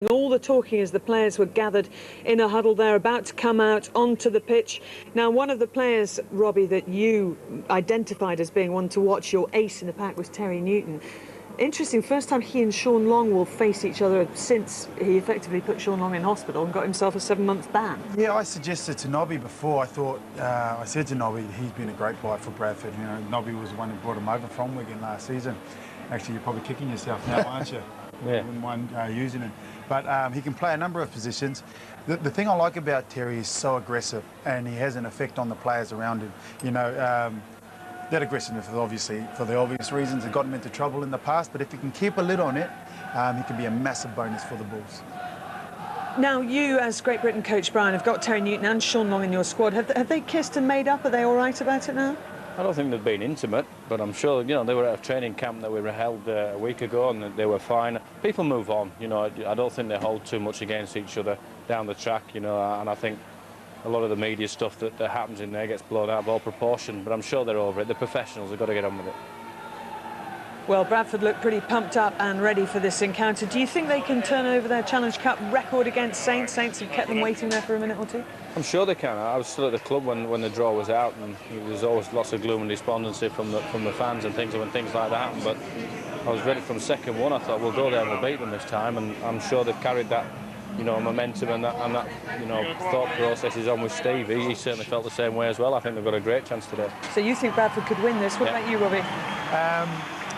All the talking as the players were gathered in a huddle there, about to come out onto the pitch. Now, one of the players, Robbie, that you identified as being one to watch, your ace in the pack, was Terry Newton. Interesting, first time he and Sean Long will face each other since he effectively put Sean Long in hospital and got himself a 7-month ban. Yeah, I suggested to Nobby before. I said to Nobby, he's been a great buy for Bradford. You know, Nobby was the one who brought him over from Wigan last season. Actually, you're probably kicking yourself now, aren't you? Yeah. Wouldn't mind using him. But he can play a number of positions. The thing I like about Terry is so aggressive, and he has an effect on the players around him. You know, that aggressiveness is obviously for the obvious reasons it got him into trouble in the past, but if he can keep a lid on it, he can be a massive bonus for the Bulls. Now, you as Great Britain coach, Brian, have got Terry Newton and Sean Long in your squad. Have they kissed and made up? Are they all right about it now? I don't think they've been intimate, but I'm sure, you know, they were at a training camp that we were held a week ago and they were fine. People move on, you know, I don't think they hold too much against each other down the track, you know, and I think a lot of the media stuff that happens in there gets blown out of all proportion, but I'm sure they're over it. They're professionals, they've got to get on with it. Well, Bradford look pretty pumped up and ready for this encounter. Do you think they can turn over their Challenge Cup record against Saints? Saints have kept them waiting there for a minute or two. I'm sure they can. I was still at the club when the draw was out, and there's always lots of gloom and despondency from the fans and things when things like that happen. But I was ready from second one. I thought we'll go there and we'll beat them this time, and I'm sure they've carried that, you know, momentum and that you know, thought process is on with Steve. He certainly felt the same way as well. I think they've got a great chance today. So you think Bradford could win this? What about you, Robbie?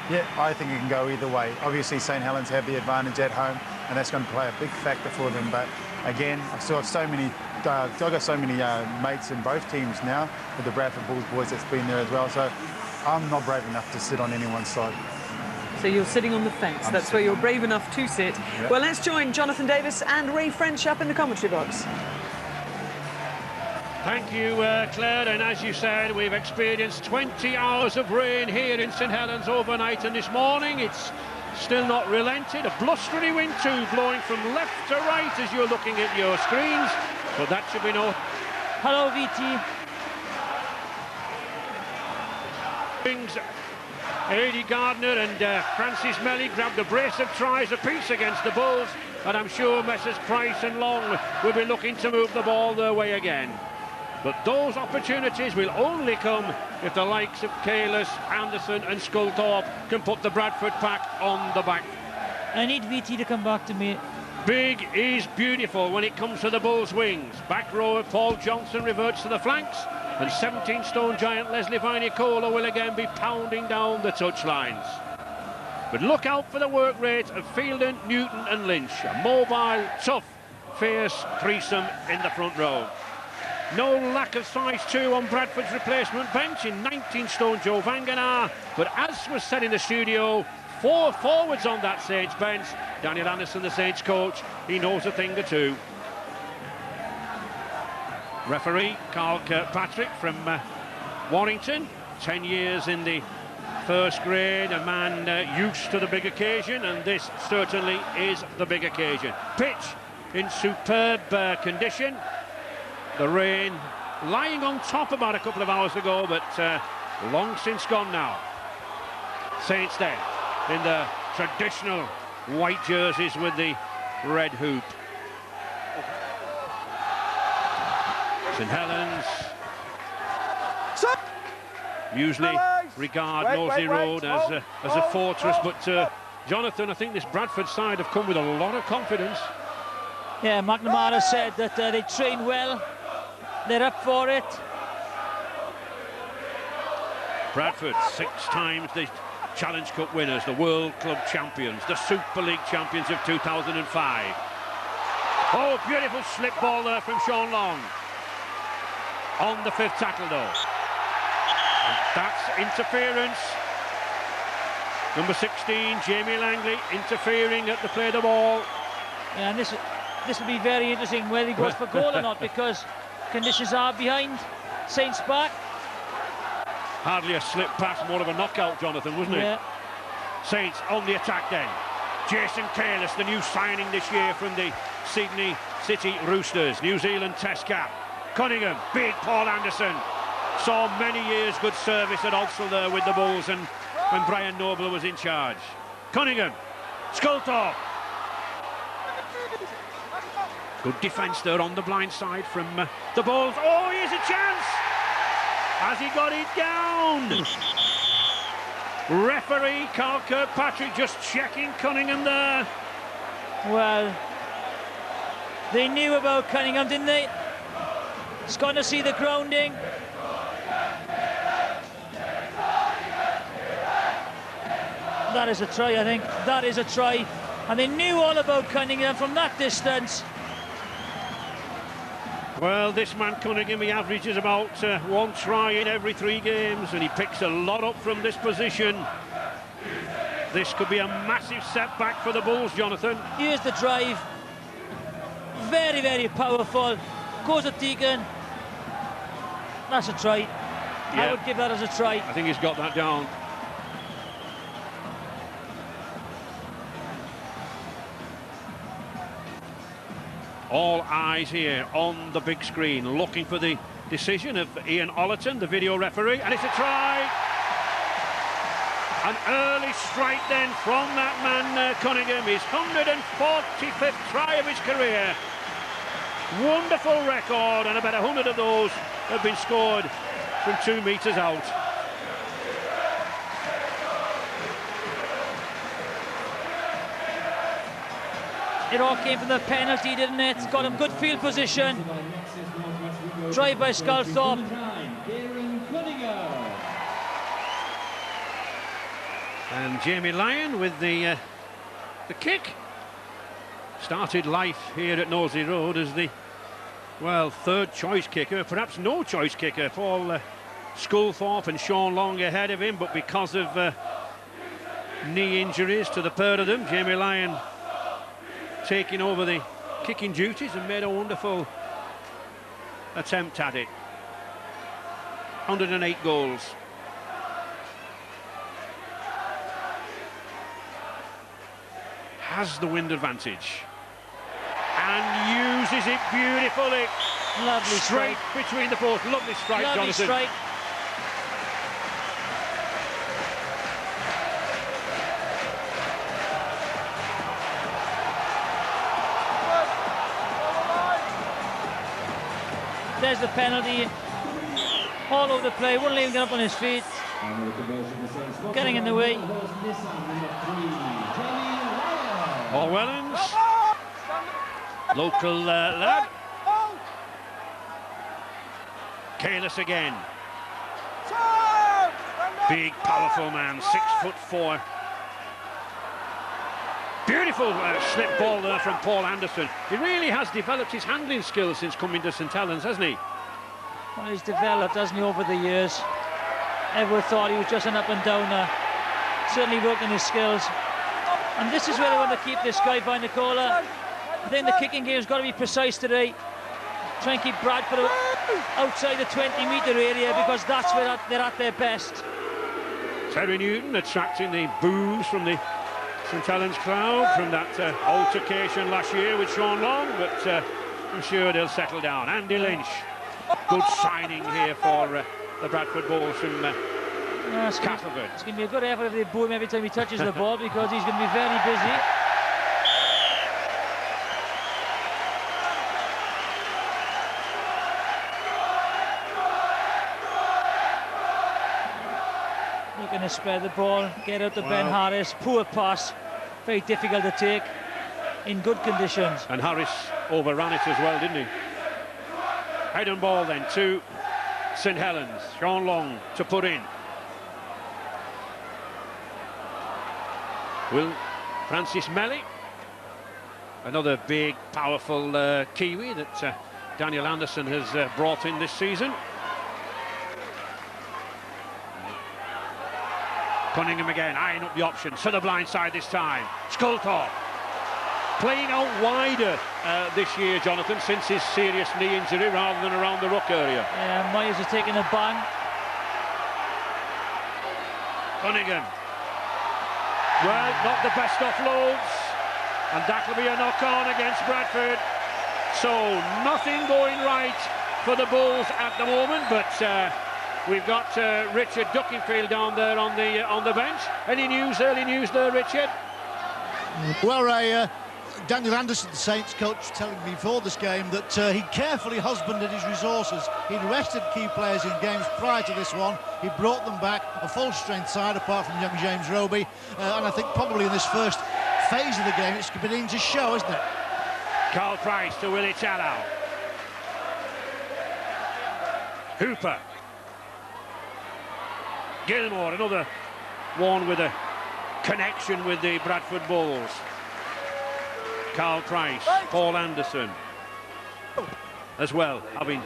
Yeah, I think it can go either way. Obviously, St Helens have the advantage at home, and that's going to play a big factor for them. But again, I still have so many. I've got so many mates in both teams now with the Bradford Bulls boys that's been there as well. So I'm not brave enough to sit on anyone's side. So you're sitting on the fence. That's where you're brave enough to sit. Yep. Well, let's join Jonathan Davis and Ray French up in the commentary box. Thank you, Claire, and as you said, we've experienced 20 hours of rain here in St Helens overnight, and this morning it's still not relented. A blustery wind too, blowing from left to right as you're looking at your screens, but that should be no... Hello, VT. Aidy Gardner and Francis Melly grabbed a brace of tries apiece against the Bulls, and I'm sure Messrs Price and Long will be looking to move the ball their way again. But those opportunities will only come if the likes of Kalis, Anderson and Sculthorpe can put the Bradford pack on the back. I need VT to come back to me. Big is beautiful when it comes to the Bulls' wings. Back row, Paul Johnson reverts to the flanks, and 17-stone giant Leslie Vinicola will again be pounding down the touchlines. But look out for the work rate of Fielden, Newton and Lynch. A mobile, tough, fierce threesome in the front row. No lack of size 2 on Bradford's replacement bench in 19-stone Joe Vanganar, but as was said in the studio, 4 forwards on that Saints bench. Daniel Anderson, the Saints coach, he knows a thing or two. Referee Carl Kirkpatrick from Warrington, 10 years in the first grade, a man used to the big occasion, and this certainly is the big occasion. Pitch in superb condition. The rain lying on top about a couple of hours ago, but long since gone now. Saints then in the traditional white jerseys with the red hoop. St Helens usually regard Knowsley Road as a fortress, but Jonathan, I think this Bradford side have come with a lot of confidence. Yeah, McNamara said that they train well. They're up for it. Bradford, 6 times the Challenge Cup winners, the World Club champions, the Super League champions of 2005. Oh, beautiful slip ball there from Sean Long. On the 5th tackle though. And that's interference. Number 16, Jamie Langley, interfering at the play of the ball. Yeah, and this will be very interesting whether he goes for goal or not, because conditions are behind. Saints back. Hardly a slip pass, more of a knockout, Jonathan, wasn't it? Yeah. Saints on the attack then. Jason Kalis, the new signing this year from the Sydney City Roosters, New Zealand Test cap. Cunningham, big Paul Anderson. Saw many years good service at Ulster there with the Bulls, and when Brian Noble was in charge. Cunningham, Sculthorpe. Good defence there on the blind side from the Bulls. Oh, here's a chance! Has he got it down? Referee Carl Kirkpatrick just checking Cunningham there. Well, they knew about Cunningham, didn't they? He's going to see the grounding. That is a try, I think. That is a try. And they knew all about Cunningham from that distance. Well, this man Cunningham, he averages about 1 try in every 3 games, and he picks a lot up from this position. This could be a massive setback for the Bulls, Jonathan. Here's the drive. Very, very powerful. Goes at Deacon. That's a try. Yeah. I would give that as a try. I think he's got that down. All eyes here on the big screen, looking for the decision of Ian Ollerton, the video referee, and it's a try. An early strike then from that man Cunningham, his 145th try of his career. Wonderful record, and about 100 of those have been scored from 2 metres out. It all came from the penalty, didn't it? Got him good field position. Drive by Sculthorpe. And Jamie Lyon with the kick. Started life here at Knowsley Road as the, well, 3rd choice kicker, perhaps no choice kicker. Paul Sculthorpe and Sean Long ahead of him, but because of knee injuries to the pair of them, Jamie Lyon taking over the kicking duties and made a wonderful attempt at it. 108 goals. Has the wind advantage and uses it beautifully. Lovely straight strike. Between the posts. Lovely strike, Lovely Jonathan. strike. There's the penalty. All over the play, wouldn't let him get up on his feet. Getting in the way. Orwellens, local lad. Kalis again. Big, powerful man, 6'4". Beautiful slip ball there from Paul Anderson. He really has developed his handling skills since coming to St Helens, hasn't he? Well, he's developed, hasn't he, over the years. Everyone thought he was just an up-and-downer. Certainly worked on his skills. And this is where they want to keep this guy by Nicola. I think the kicking game's got to be precise today. Try and keep Bradford outside the 20-metre area, because that's where they're at their best. Terry Newton attracting the boos from the St Helens crowd from that altercation last year with Sean Long, but I'm sure they'll settle down. Andy Lynch, good signing here for the Bradford Bulls from Castleford. It's going to be a good effort if they boo him every time he touches the ball, because he's going to be very busy. Looking to spread the ball, get out to Ben Harris. Poor pass, very difficult to take in good conditions. And Harris overran it as well, didn't he? Head and ball then to St Helens. Sean Long to put in. Will Francis Melly, another big, powerful Kiwi that Daniel Anderson has brought in this season. Cunningham again, eyeing up the option to the blind side this time. Sculthorpe playing out wider this year, Jonathan, since his serious knee injury, rather than around the ruck area. Yeah, Myers is taking a bang. Cunningham. Well, not the best offloads, and that will be a knock-on against Bradford. So nothing going right for the Bulls at the moment, but we've got Richard Duckingfield down there on the bench. Any news, early news there, Richard? Well, Ray, Daniel Anderson, the Saints coach, telling me before this game that he carefully husbanded his resources. He'd rested key players in games prior to this one. He brought them back, a full-strength side apart from young James Roby, and I think probably in this first phase of the game it's beginning to show, isn't it? Carl Price to Willie Tallow. Hooper. Gilmore, another one with a connection with the Bradford Bulls. Carl Price, Paul Anderson as well, having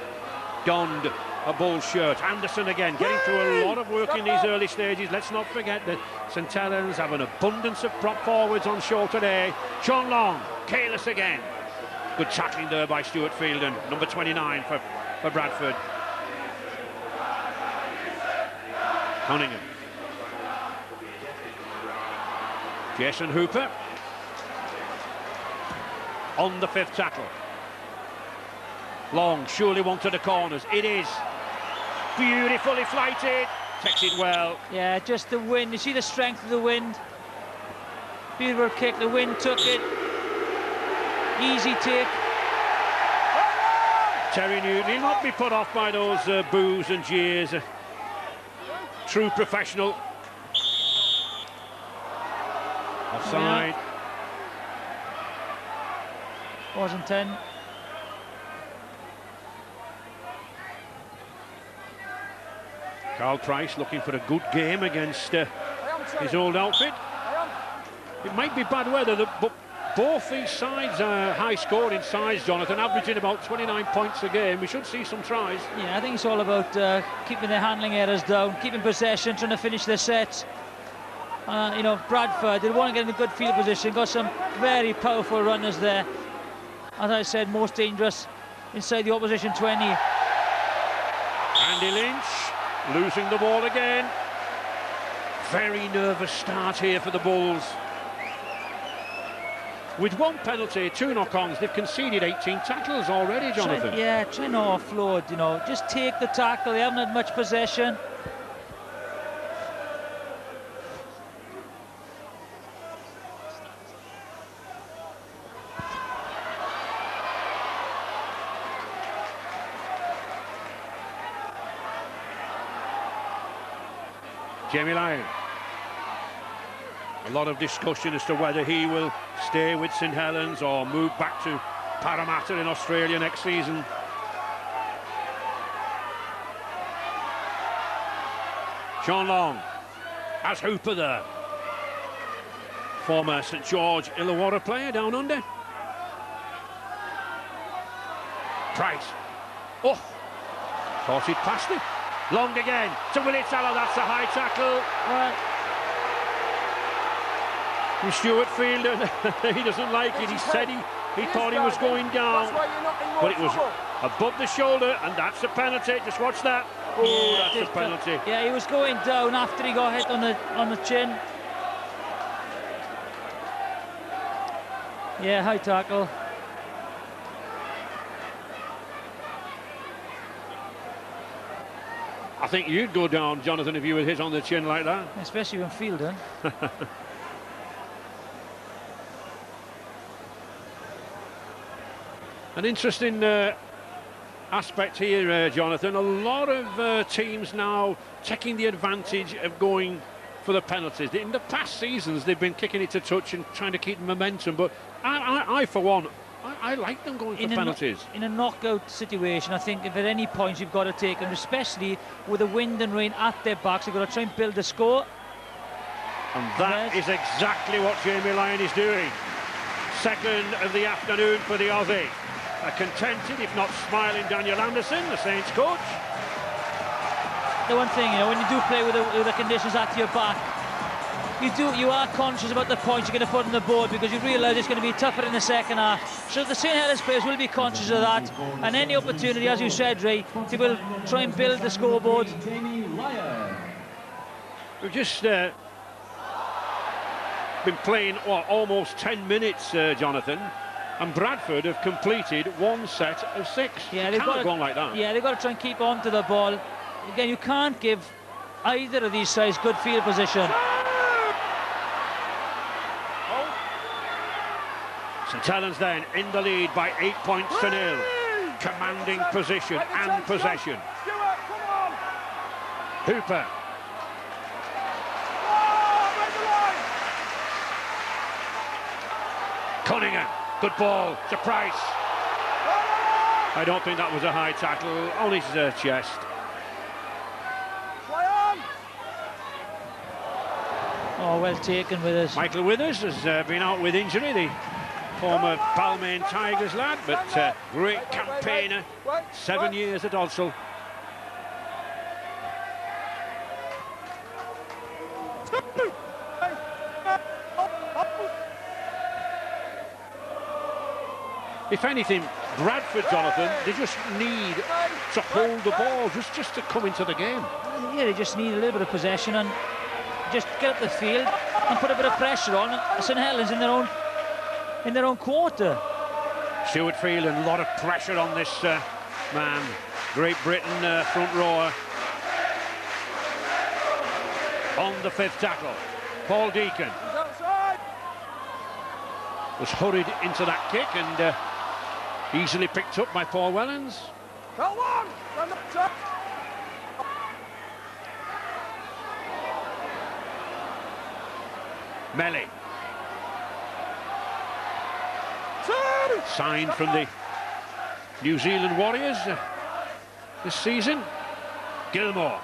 donned a Bulls shirt. Anderson again getting through a lot of work in these early stages. Let's not forget that St Helens have an abundance of prop forwards on show today. Sean Long, careless again. Good tackling there by Stuart Fielden, number 29 for Bradford. Cunningham. Jason Hooper on the 5th tackle. Long surely wanted the corners. It is beautifully flighted. Takes it well. Yeah, just the wind. You see the strength of the wind. Beautiful kick. The wind took it. Easy take. Terry Newton, he'll not be put off by those boos and jeers. True professional. Offside. Yeah. Wasn't 10. Carl Price looking for a good game against his old outfit. It might be bad weather, but both these sides are high-scoring sides, Jonathan, averaging about 29 points a game. We should see some tries. Yeah, I think it's all about keeping their handling errors down, keeping possession, trying to finish their sets. You know, Bradford, they want to get in a good field position, got some very powerful runners there. As I said, most dangerous inside the opposition 20. Andy Lynch losing the ball again. Very nervous start here for the Bulls. With one penalty, 2 knock-ons, they've conceded 18 tackles already, Jonathan. Trying to offload, you know, just take the tackle. They haven't had much possession. Jamie Lyon. A lot of discussion as to whether he will stay with St Helens or move back to Parramatta in Australia next season. Sean Long has Hooper there. Former St George Illawarra player down under. Price. Oh, thought he'd passed it. Long again to Willie Tallow. That's a high tackle. From Stuart Fielden. He doesn't like it. He said he thought he was going down, but it was above the shoulder, and that's a penalty. Just watch that. Oh, that's a penalty. Yeah, he was going down after he got hit on the chin. Yeah, high tackle. I think you'd go down, Jonathan, if you were hit on the chin like that. Especially when Fielden. An interesting aspect here, Jonathan. A lot of teams now taking the advantage of going for the penalties. In the past seasons, they've been kicking it to touch and trying to keep momentum, but I for one, I like them going for penalties. In a knockout situation, I think if at any point you've got to take them, especially with the wind and rain at their backs, they've got to try and build a score. And that is exactly what Jamie Lyon is doing. Second of the afternoon for the Aussie. A contented, if not smiling, Daniel Anderson, the Saints coach. The one thing, you know, when you do play with the conditions at your back, you are conscious about the points you're going to put on the board because you realise it's going to be tougher in the second half. So the St Helens players will be conscious of that, and any opportunity, as you said, Ray, they will try and build the scoreboard. We've just been playing almost 10 minutes, Jonathan, and Bradford have completed one set of 6. Yeah, they've got to go on like that. Yeah, they've got to try and keep on to the ball. Again, you can't give either of these sides good field position. St Helens then in the lead by 8 points to 0. Commanding position and possession. Hooper. Cunningham, good ball to Price. I don't think that was a high tackle on his chest. Oh, well taken, Withers. Michael Withers has been out with injury, the former Balmain Tigers lad, but great campaigner, 7 years at Odsal. If anything, Bradford, Jonathan, they just need to hold the ball just to come into the game. Yeah, they just need a little bit of possession and just get up the field and put a bit of pressure on St Helens in their own quarter. Stuart Field, a lot of pressure on this man. Great Britain front rower. On the 5th tackle, Paul Deacon was hurried into that kick and easily picked up by Paul Wellens. Melly. Signed from the New Zealand Warriors this season. Gilmore.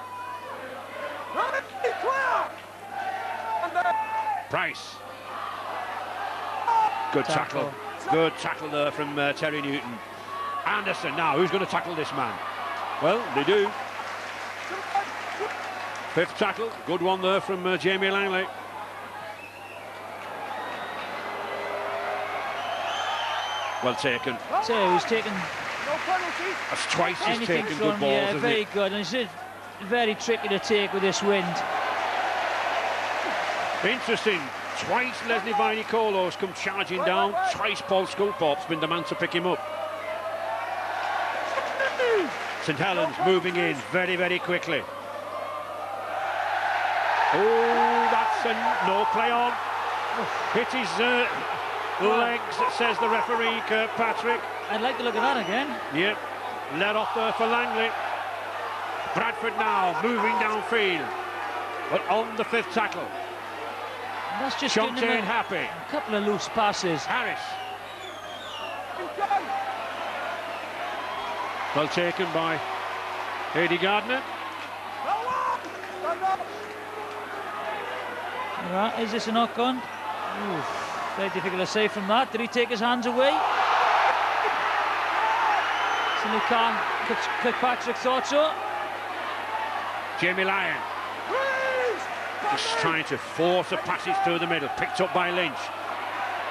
Price. Good tackle. Good tackle there from Terry Newton. Anderson now, who's going to tackle this man? Well, they do. 5th tackle, good one there from Jamie Langley. Well taken. So he's taken... That's twice he's taken good balls, yeah, isn't very it? good, and it's very tricky to take with this wind. Interesting. Twice Leslie Viney-Colo's come charging down. Twice Paul Sculpop's been the man to pick him up. St Helens moving in very, very quickly. Oh, that's a no play on. Hit his legs, says the referee, Kirkpatrick. I'd like to look at that again. Yep, let off there for Langley. Bradford now moving downfield, but on the 5th tackle. That's just giving them Happy. A couple of loose passes. Harris. Well taken by Eddie Gardner. Right, is this a knock-on? Very difficult to say from that. Did he take his hands away? Kirkpatrick thought so. Jamie Lyon. Just trying to force a passage through the middle. Picked up by Lynch.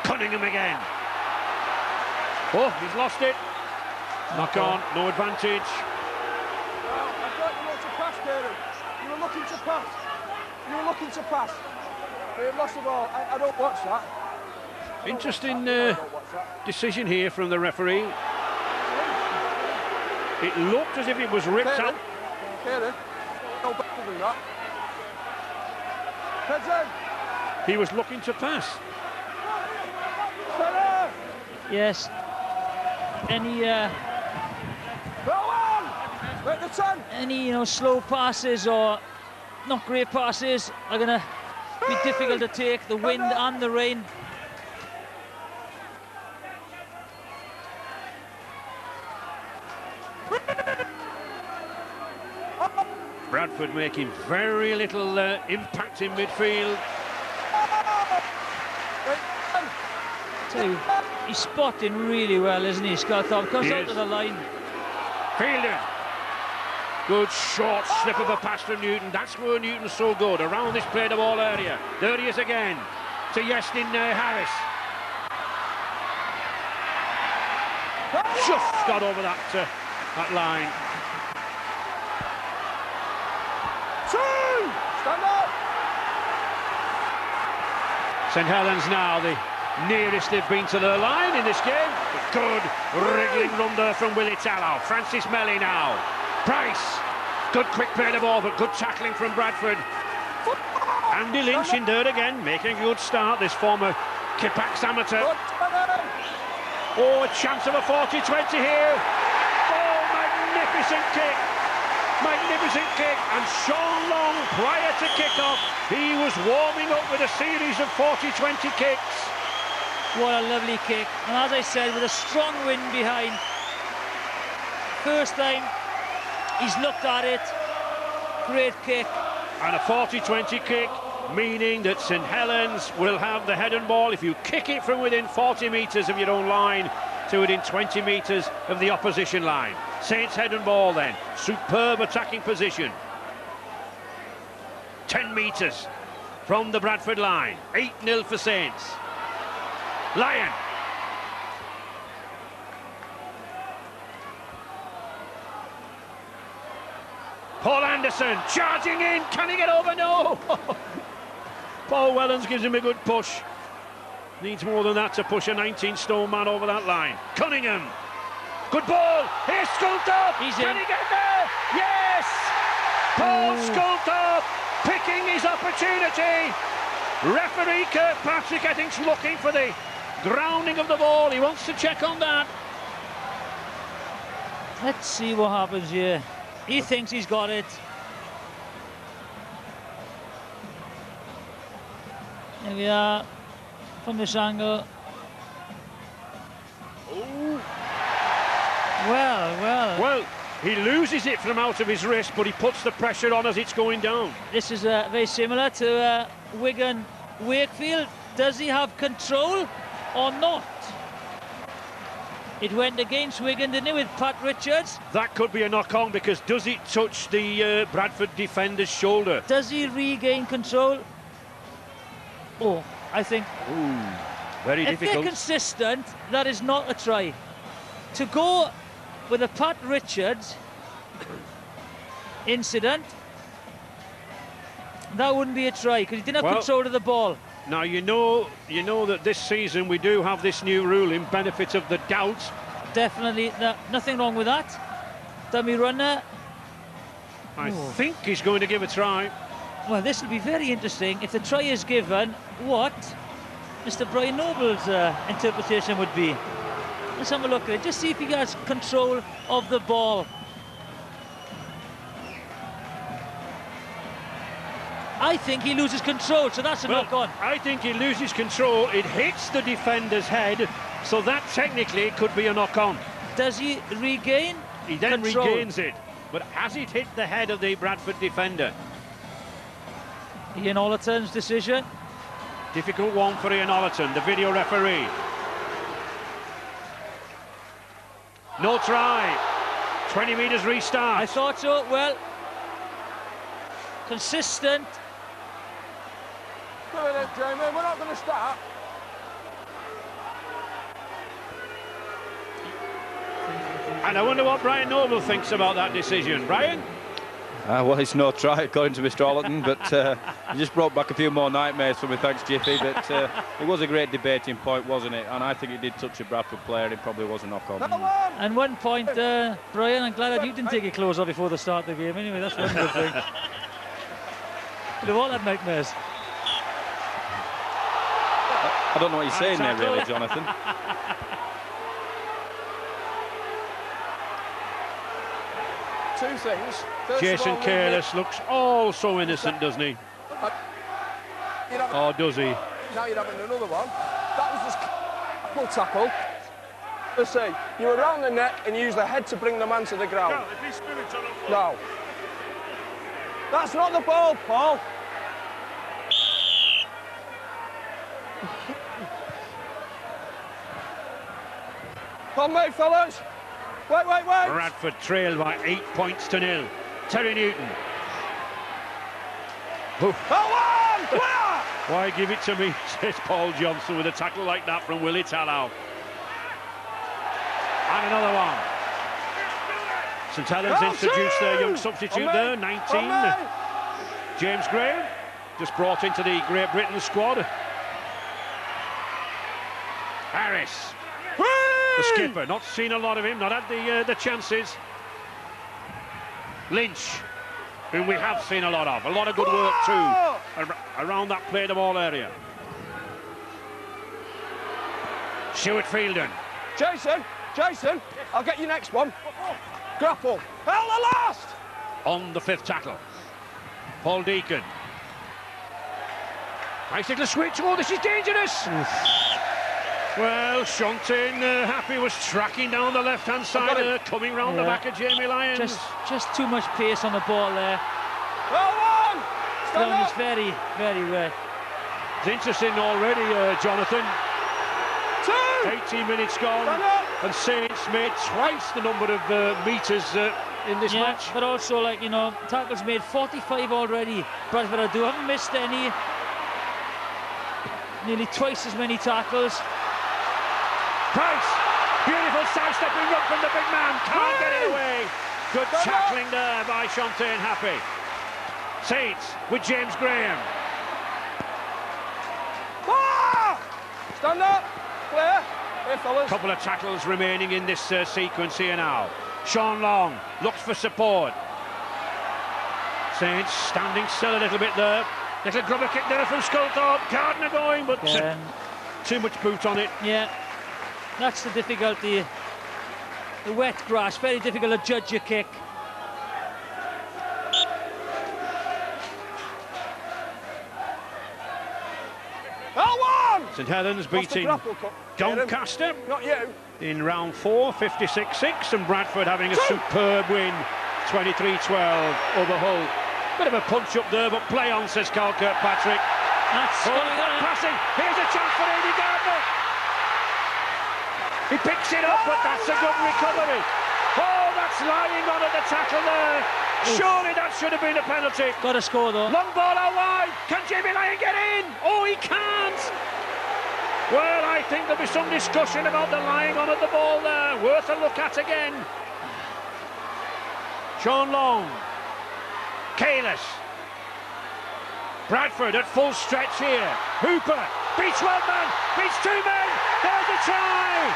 Cunningham again. Oh, he's lost it. Knock on, no advantage. I thought you wanted to pass, Kieran. You were looking to pass. You were looking to pass. But you've lost the ball. I don't watch that. Interesting decision here from the referee. It looked as if it was ripped out. Kieran, no better than that. Heads in. He was looking to pass. Yes. Any Go on! Make the 10. any slow passes or not great passes are going to be difficult to take. The wind and the rain. Bradford making very little impact in midfield. Tell you, he's spotting really well, isn't he, Scarthorpe? Comes out to the line. Fielder. Good short slip of a pass from Newton. That's where Newton's so good, around this play the ball area. There he is again to Yestin Harris. Just got over that line. Stand up! St Helens now the nearest they've been to their line in this game. Good wriggling run there from Willie Tallow. Francis Melly now. Price. Good quick play the ball, but good tackling from Bradford. Andy Lynch in there again, making a good start, this former Kippax amateur. Oh, a chance of a 40-20 here. Oh, magnificent kick. Magnificent kick. And Sean Long, prior to kick-off, he was warming up with a series of 40-20 kicks. What a lovely kick. And as I said, with a strong wind behind. First time he's looked at it. Great kick. And a 40-20 kick, meaning that St Helens will have the head and ball if you kick it from within 40 metres of your own line to within 20 metres of the opposition line. Saints head and ball then. Superb attacking position. 10 metres from the Bradford line. 8-0 for Saints. Lyon. Paul Anderson charging in. Can he get over? No. Paul Wellens gives him a good push. Needs more than that to push a 19-stone man over that line. Cunningham. Good ball. Here's Sculthorpe. Can he get there? Yes. Paul Sculthorpe picking his opportunity. Referee Kirkpatrick, I think, is looking for the grounding of the ball. He wants to check on that. Let's see what happens here. He thinks he's got it. Here we are from this angle. Ooh. Well, he loses it from out of his wrist, but he puts the pressure on as it's going down. this is very similar to Wigan Wakefield. Does he have control or not? It went against Wigan, didn't it, with Pat Richards? That could be a knock-on, because does it touch the Bradford defender's shoulder? Does he regain control? Oh, I think... Ooh, very if difficult. they're consistent, that is not a try. To go with a Pat Richards incident, that wouldn't be a try, because he didn't have control of the ball. Now, you know that this season we do have this new rule in benefit of the doubt. Definitely, nothing wrong with that. Dummy runner. I think he's going to give a try. Well, this will be very interesting. If the try is given, what Mr. Brian Noble's interpretation would be. Let's have a look at it. Just see if he has control of the ball. I think he loses control, so that's a knock-on. I think he loses control. It hits the defender's head, so that technically could be a knock-on. Does he regain? He then control? regains it, but has it hit the head of the Bradford defender? Ian Ollerton's decision. Difficult one for Ian Ollerton, the video referee. No try. 20 metres restart. I thought so. Well, consistent. Come in, Jamie, we're not going to start. And I wonder what Brian Noble thinks about that decision. Brian? Well, it's no try, according to Mr. Ollerton, but he just brought back a few more nightmares for me, thanks, Jiffy. But it was a great debating point, wasn't it? And I think it did touch a Bradford player. It probably was a knock-on. And 1 point, Brian, I'm glad that you didn't take your clothes off before the start of the game. Anyway, that's one good thing. They've all had nightmares. I don't know what you're saying there, really, Jonathan. Two things. First Jason of all, Careless looks all so innocent, doesn't he? Or does he? Now you're having another one. That was just tackle. Let's see. You were around the neck and you used the head to bring the man to the ground. No. That's not the ball, Paul. Come on, mate, fellas. Wait. Bradford trailed by 8 points to 0. Terry Newton. Why give it to me, says Paul Johnson, with a tackle like that from Willie Tallow. And another one. St Helens introduced their young substitute there, 19. James Graham, just brought into the Great Britain squad. Harris. The skipper, not seen a lot of him, not had the chances. Lynch, whom we have seen a lot of good work too, around that play the ball area. Stuart Fielden, Jason, I'll get you next one. Grapple. Hell, the last! On the 5th tackle. Paul Deacon. Nice little switch. Oh, this is dangerous. Well, Shontin Happy was tracking down the left-hand side, coming round the back of Jamie Lyons. Just too much pace on the ball there. Well done! Ground is very, very wet. It's interesting already, Jonathan. 18 minutes gone, and Saints made twice the number of metres in this match. But also, like, you know, tackles made 45 already. Bradford haven't missed any. Nearly twice as many tackles. Price, beautiful sidestepping run from the big man, can't get it away. Good tackling there by Shontain Happy. Saints with James Graham. Stand up, clear. Here, fellas. Couple of tackles remaining in this sequence here now. Sean Long looks for support. Saints standing still a little bit there. Little grubber kick there from Sculthorpe. Gardner going, but too much boot on it. Yeah, that's the difficulty. The wet grass, very difficult to judge your kick. St Helens beating Doncaster in round 4, 56-6, and Bradford having a superb win, 23-12 over Hull. Bit of a punch up there, but play on, says Carl Kirkpatrick. That's passing. Here's a chance for Aidy Gardner. He picks it up, but that's a good recovery. Oh, that's lying on at the tackle there. Surely that should have been a penalty. Got to score though. Long ball out wide. Can Jamie Lyon get in? Oh, he can't. Well, I think there'll be some discussion about the lying on at the ball there. Worth a look at again. Sean Long. Kalis. Bradford at full stretch here. Hooper beats one man, beats two men. There's a try.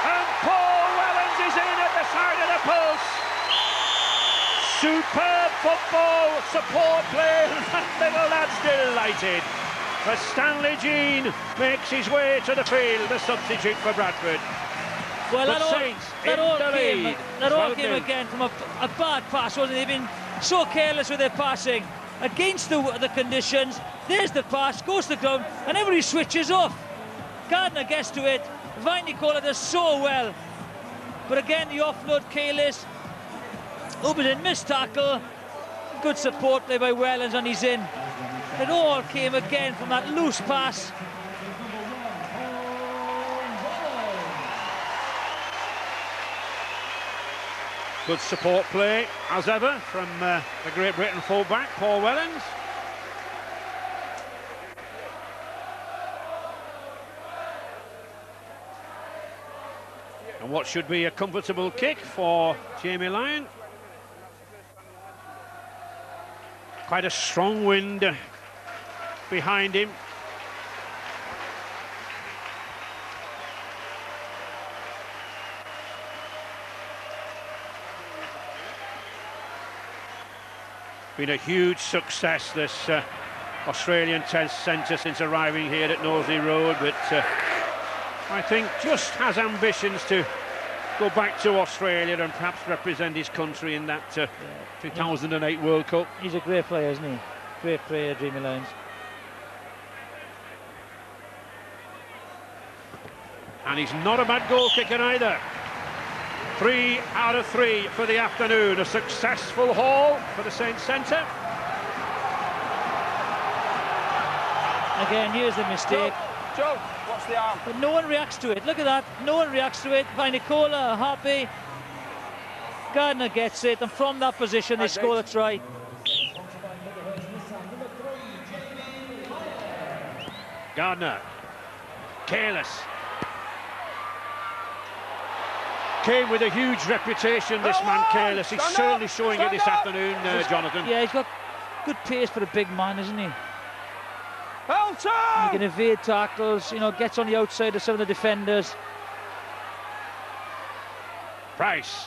And Paul Wellens is in at the side of the post. Superb football support play. That little lad's delighted. As Stanley Jean makes his way to the field, the substitute for Bradford. Well, that all came again from a bad pass, wasn't it? They've been so careless with their passing against the conditions. There's the pass, goes to the ground, and everybody switches off. Gardner gets to it. Vinicola does so well. But again, the offload, Kalis. Oberden missed tackle. Good support play by Wellens, and he's in. It all came again from that loose pass. Good support play, as ever, from the Great Britain fullback, Paul Wellens. And what should be a comfortable kick for Jamie Lyon. Quite a strong wind behind him. Been a huge success, this Australian test centre since arriving here at Knowsley Road, but I think just has ambitions to go back to Australia and perhaps represent his country in that 2008 World Cup. He's a great player, isn't he? Great player, Jamie Lyons. And he's not a bad goal kicker either. 3 out of 3 for the afternoon. A successful haul for the Saints centre. Again, here's the mistake. Joe, what's the arm? But no one reacts to it. Look at that. No one reacts to it. Vinicola, Happy. Gardner gets it, and from that position they score the try. Gardner. Careless. Came with a huge reputation, this man Careless. He's certainly showing it this afternoon, Jonathan. Yeah, he's got good pace for a big man, isn't he? Helton! He can evade tackles, you know, gets on the outside of some of the defenders. Price.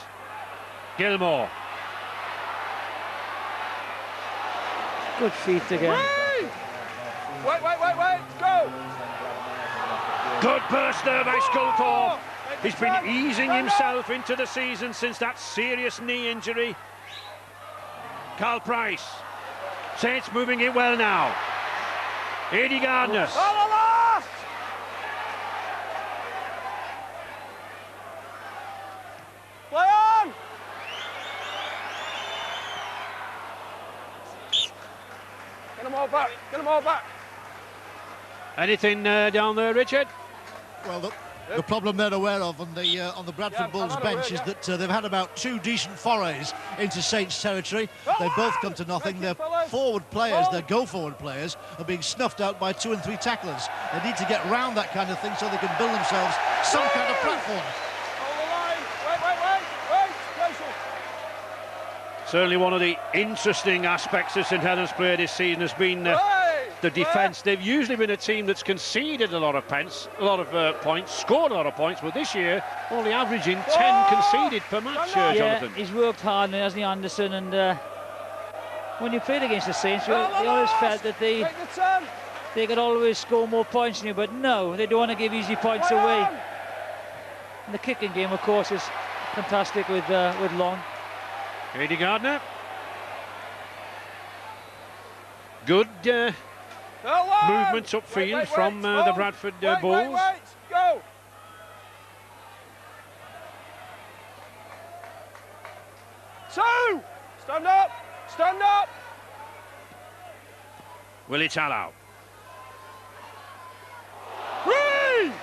Gilmore. Good feet again. Wait, go! Good burst there by Sculthorpe. He's been easing himself into the season since that serious knee injury. Carl Price. Saints moving it well now. Eddie Gardner. Play on! Get them all back, get them all back. Anything down there, Richard? Well, the problem they're aware of on the Bradford Bulls bench is that they've had about 2 decent forays into Saints territory. They've both come to nothing. Their forward players, their go-forward players, are being snuffed out by 2 and 3 tacklers. They need to get round that kind of thing so they can build themselves some kind of platform. Certainly one of the interesting aspects of St Helens' play this season has been the defence. They've usually been a team that's conceded a lot of points, scored a lot of points, but this year only averaging 10 conceded per match, Jonathan. He's worked hard, hasn't he, Anderson? And when you played against the Saints, they always felt that they could always score more points than you, but no, they don't want to give easy points away. And the kicking game, of course, is fantastic with Long. Eddie Gardner. Good movements upfield from the Bradford Bulls. Go! Two! Stand up! Stand up! Will it allow?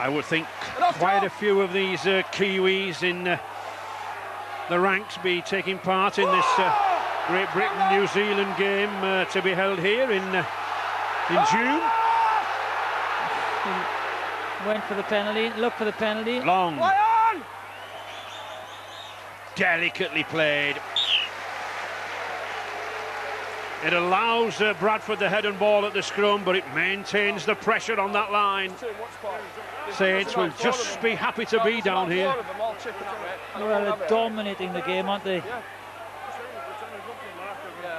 I would think quite a few of these Kiwis in the ranks be taking part in this Great Britain-New Zealand game to be held here in June. Went for the penalty, looked for the penalty. Long. Delicately played. It allows Bradford the head and ball at the scrum, but it maintains the pressure on that line. Saints will just be happy to be down here. Well, they're dominating the game, aren't they? Yeah,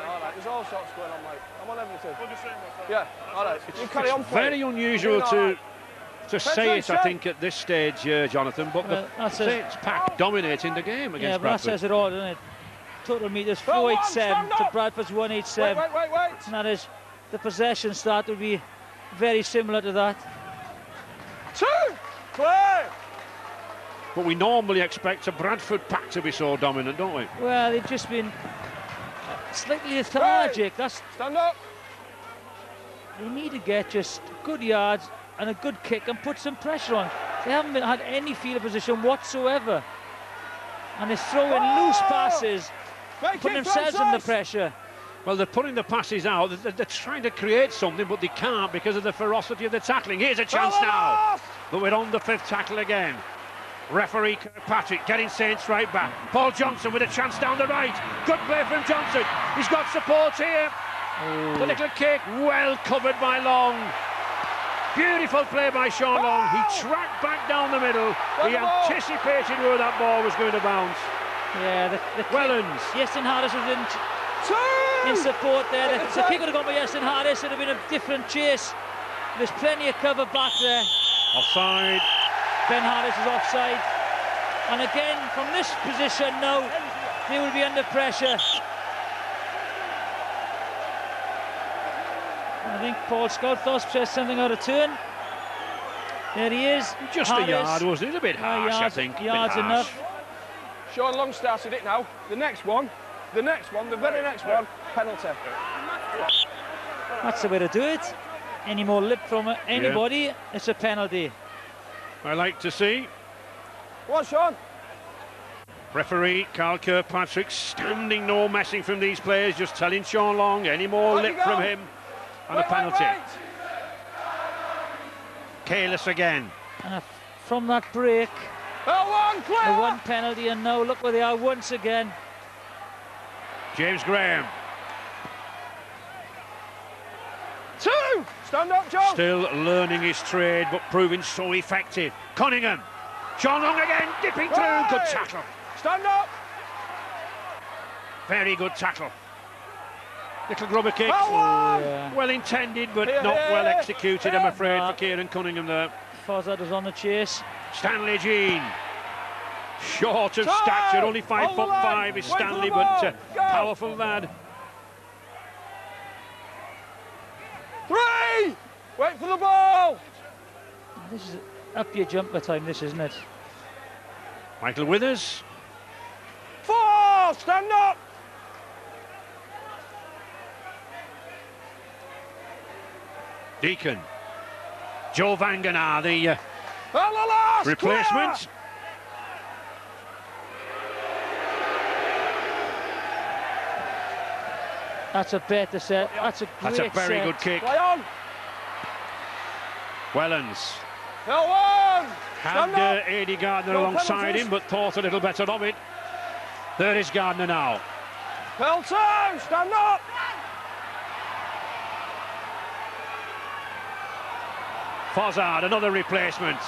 all right. There's all sorts going on, mate. I'm on everything. Yeah, all right. You carry on. Very unusual to say it, I think, at this stage, Jonathan, but the Saints pack dominating the game against Bradford. But that says it all, doesn't it? Total metres 487 to Bradford's 187. Wait. And that is, the possession start would be very similar to that. Two! Play! But we normally expect a Bradford pack to be so dominant, don't we? Well, they've just been slightly lethargic. Stand up! They need to get just good yards and a good kick and put some pressure on. They haven't had any field position whatsoever. And they throw in loose passes, putting themselves under pressure. Well, they're putting the passes out. They're trying to create something, but they can't because of the ferocity of the tackling. Here's a chance now. But we're on the 5th tackle again. Referee Kirkpatrick getting Saints right back. Paul Johnson with a chance down the right. Good play from Johnson. He's got support here. The little kick, well covered by Long. Beautiful play by Sean Long. He tracked back down the middle. He anticipated where that ball was going to bounce. Yeah, the Wellens. Yestin Harris was in support there. If the kick would have gone by Yestin Harris, it would have been a different chase. There's plenty of cover back there. Offside. Ben Harris is offside. And again, from this position now, they will be under pressure. I think Paul Scoutthorpe says something out of turn. There he is. Just Harris. a yard, wasn't it? A bit harsh, I think. Yards enough. Sean Long started it now. The next one, the very next one, penalty. That's the way to do it. Any more lip from anybody, it's a penalty. I like to see. Go on, Sean. Referee Carl Kirkpatrick standing no messing from these players, just telling Sean Long any more lip from him. And a penalty. Careless again. And from that break, the one penalty, and now look where they are once again. James Graham. Two! Stand up, John. Still learning his trade, but proving so effective. Cunningham. Sean Long again, dipping through. Good tackle. Stand up. Very good tackle. Little grubber kick. Well intended, but not well executed, I'm afraid, for Kieran Cunningham there. Fozzard was on the chase. Stanley Jean. Short of stature, only 5'5" is Stanley, but powerful lad. 3! Wait for the ball! This is up your jumper time, this, isn't it? Michael Withers. 4! Stand up! Deacon. Joe Vangenaar, the replacement. Clear. That's a better set. That's a great set. That's a very good kick. Play on. Wellens L1. had Eddie Gardner No alongside penalties. him, but thought a little better of it. There is Gardner now. Pelton, stand up. Fozzard, another replacement.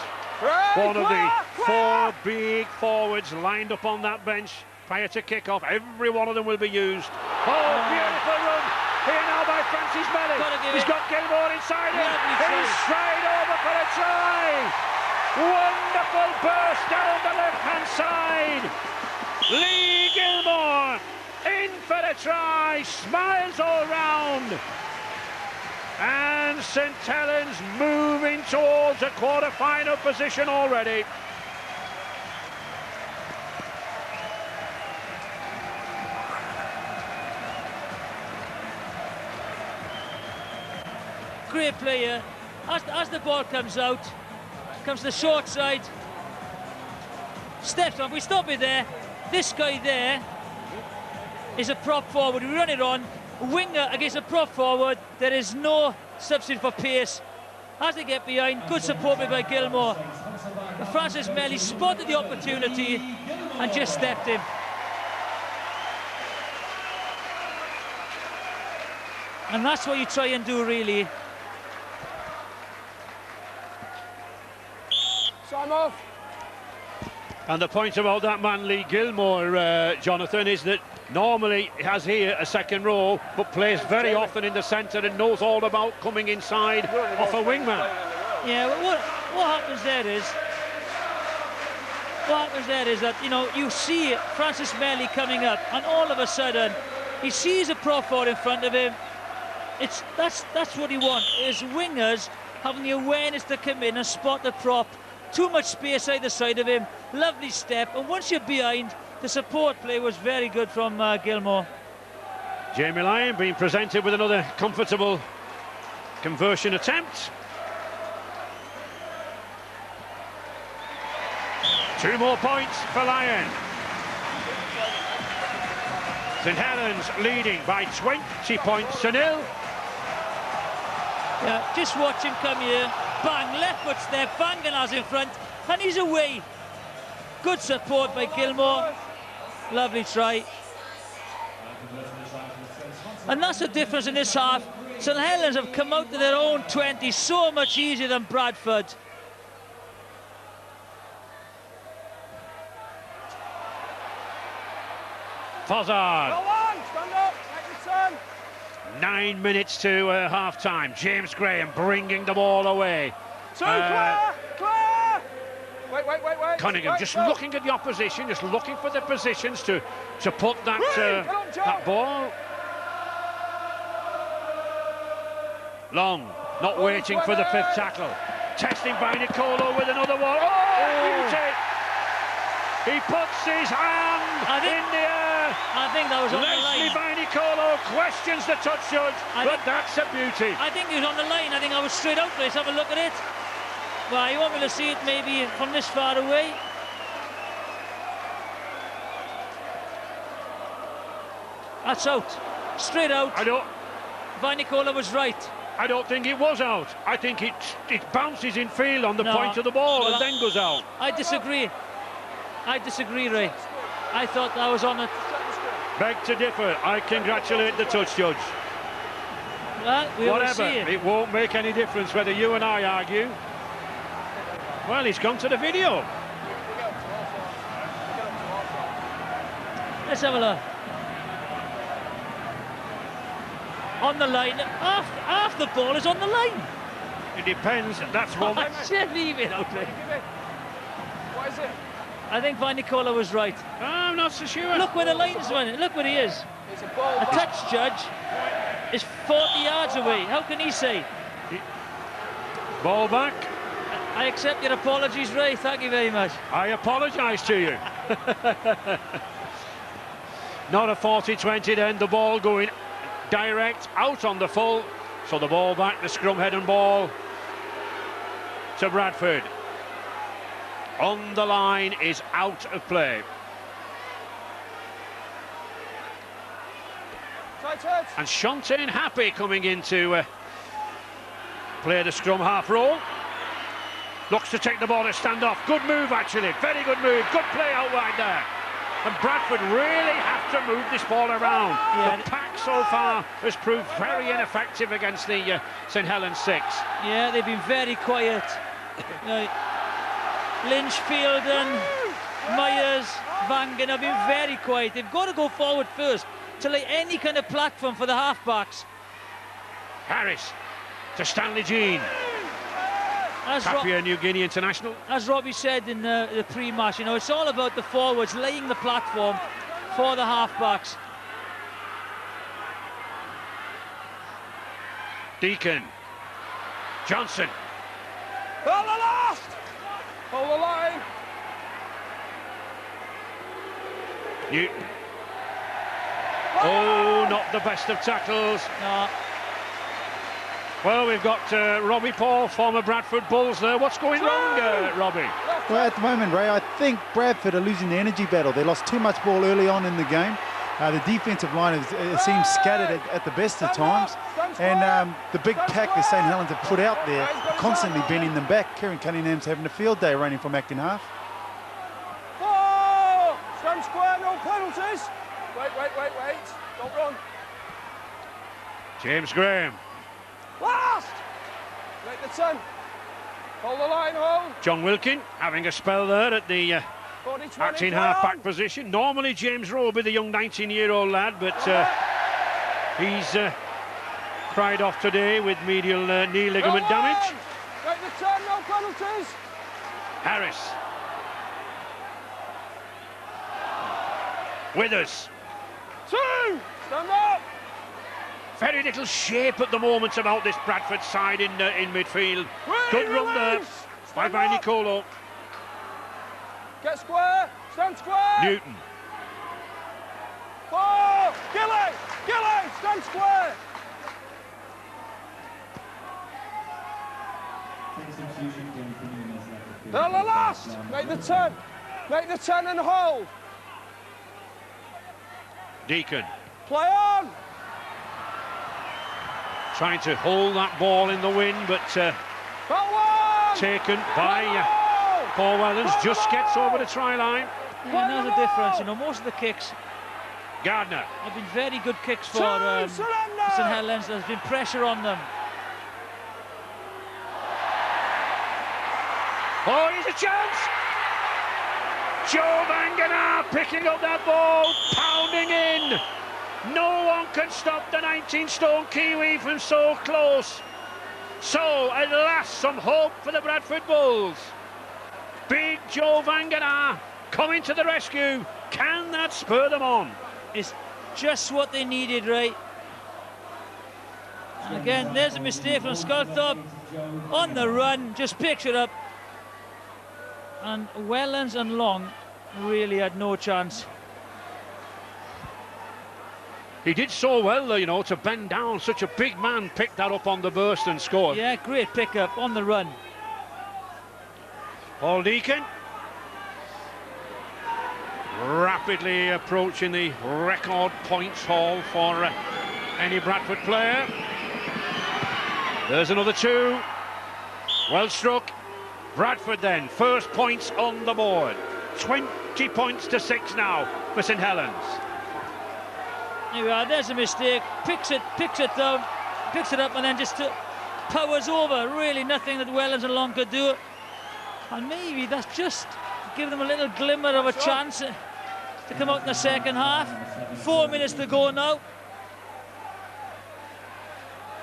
Right, One of the clear. 4 big forwards lined up on that bench prior to kick-off. Every one of them will be used. Oh, beautiful run here now by Francis Melly. He's got Gilmore inside him. He's straight over for a try. Wonderful burst down the left-hand side. Lee Gilmore in for a try. Smiles all round. And St Helens moving towards a quarter-final position already. Great player. As the ball comes out, comes the short side, steps on. We stop it there. This guy there is a prop forward. We run it on. Winger against a prop forward. There is no substitute for pace. As they get behind, good support by Gilmore. But Francis Melly spotted the opportunity and just stepped in. And that's what you try and do, really. Time off. And the point about that man, Lee Gilmore, Jonathan, is that normally he has here a second row, but plays very often in the centre and knows all about coming inside off a wingman. Yeah, what happens there is that, you know, you see Francis Melly coming up, and all of a sudden he sees a prop forward in front of him. That's what he wants, is wingers having the awareness to come in and spot the prop. Too much space either side of him. Lovely step, and once you're behind, the support play was very good from Gilmore. Jamie Lyon being presented with another comfortable conversion attempt. 2 more points for Lyon. St Helens leading by 20 points to 0. Yeah, just watch him come here. Bang, left foot step, Vangenaar's in front, and he's away. Good support by Gilmore. Lovely try. And that's the difference in this half. St Helens have come out to their own 20 so much easier than Bradford. Fozzard. Go on, stand up, make your turn. 9 minutes to half-time. James Graham bringing the ball away. 2, clear. Wait. Cunningham just looking at the opposition, just looking for the positions to put that that ball. Long, not waiting for the 5th tackle. Testing by Nicolo with another one. Oh, beauty! He puts his hand in the air. I think that was on the line. Leslie by Nicolo questions the touch judge, but that's a beauty. I think he was on the line. I think I was straight out. Let's have a look at it. Well, you want me to see it maybe from this far away? That's out. Straight out. Vanicola was right. I don't think it was out. I think it bounces in field on the point of the ball and then goes out. I disagree. Ray. I thought that was on it. Beg to differ. I congratulate the touch judge. Well, we will see Whatever. It won't make any difference whether you and I argue. Well, he's gone to the video. Let's have a look. On the line. Half the ball is on the line. It depends. That's one. Leave it out there. What is it? I think Vanicola was right. I'm not so sure. Look where the line's running. Look where he is. It's a ball A back. touch judge is 40 yards away. How can he say? Ball back. I accept your apologies, Ray. Thank you very much. I apologise to you. Not a 40-20 then. The ball going direct out on the full. So the ball back, the scrum head and ball to Bradford. On the line is out of play. And Shantae Happy coming in to play the scrum half roll. Looks to take the ball at stand-off. Good move, actually. Very good move. Good play out wide there. And Bradford really have to move this ball around. Yeah. The pack so far has proved very ineffective against the St Helens 6. Yeah, they've been very quiet. Lynchfield and Myers, Vangan have been very quiet. They've got to go forward first to lay any kind of platform for the half-backs. Harris to Stanley Jean. Papua New Guinea international. As Robbie said in the pre-match, you know, it's all about the forwards laying the platform for the half-backs. Deacon. Johnson. Hold the last! Hold the line. Newton. Oh, not the best of tackles. No. Well, we've got Robbie Paul, former Bradford Bulls there. What's going wrong, Robbie? Well, at the moment, Ray, I think Bradford are losing the energy battle. They lost too much ball early on in the game. The defensive line seems scattered at the best of times. And the big pack that St Helens have put out there, constantly bending them back. Kieran Cunningham's having a field day running from acting half. Oh! Stand square, no penalties. Wait. Don't run. James Graham. Last! Make the 10. Hold the line, hold. John Wilkin having a spell there at the 40-20, acting play half-back on. position. Normally James Rowe will be the young 19-year-old lad, but he's cried off today with medial knee ligament Go on. damage. Make the 10, no penalties. Harris. Withers. 2! Stand up. Very little shape at the moment about this Bradford side in midfield. Good run there by Nicolo. Get square. Stand square. Newton. 4! Gilly! Stand square. Down the last. Make the 10. Make the 10 and hold. Deacon. Play on. Trying to hold that ball in the wind, but taken by Paul Wellens. Just gets over the try line. Yeah, and there's a difference. You know, most of the kicks Gardner. have been very good kicks for St Helens. There's been pressure on them. Oh, here's a chance. Joe Vanganar picking up that ball, pounding in. No one can stop the 19-stone Kiwi from so close. So, at last, some hope for the Bradford Bulls. Big Joe Vanganar coming to the rescue. Can that spur them on? It's just what they needed, right? And again, there's a mistake from Sculthorpe. On the run, just picks it up. And Wellens and Long really had no chance. He did so well, you know, to bend down. Such a big man picked that up on the burst and scored. Yeah, great pickup on the run. Paul Deacon. Rapidly approaching the record points haul for any Bradford player. There's another 2. Well struck. Bradford then, first points on the board. 20 points to 6 now for St Helens. Here we are, there's a mistake. Picks it down, picks it up, and then just powers over. Really nothing that Wellens and Long could do. And maybe that's just to give them a little glimmer of a chance to come out in the second half. 4 minutes to go now.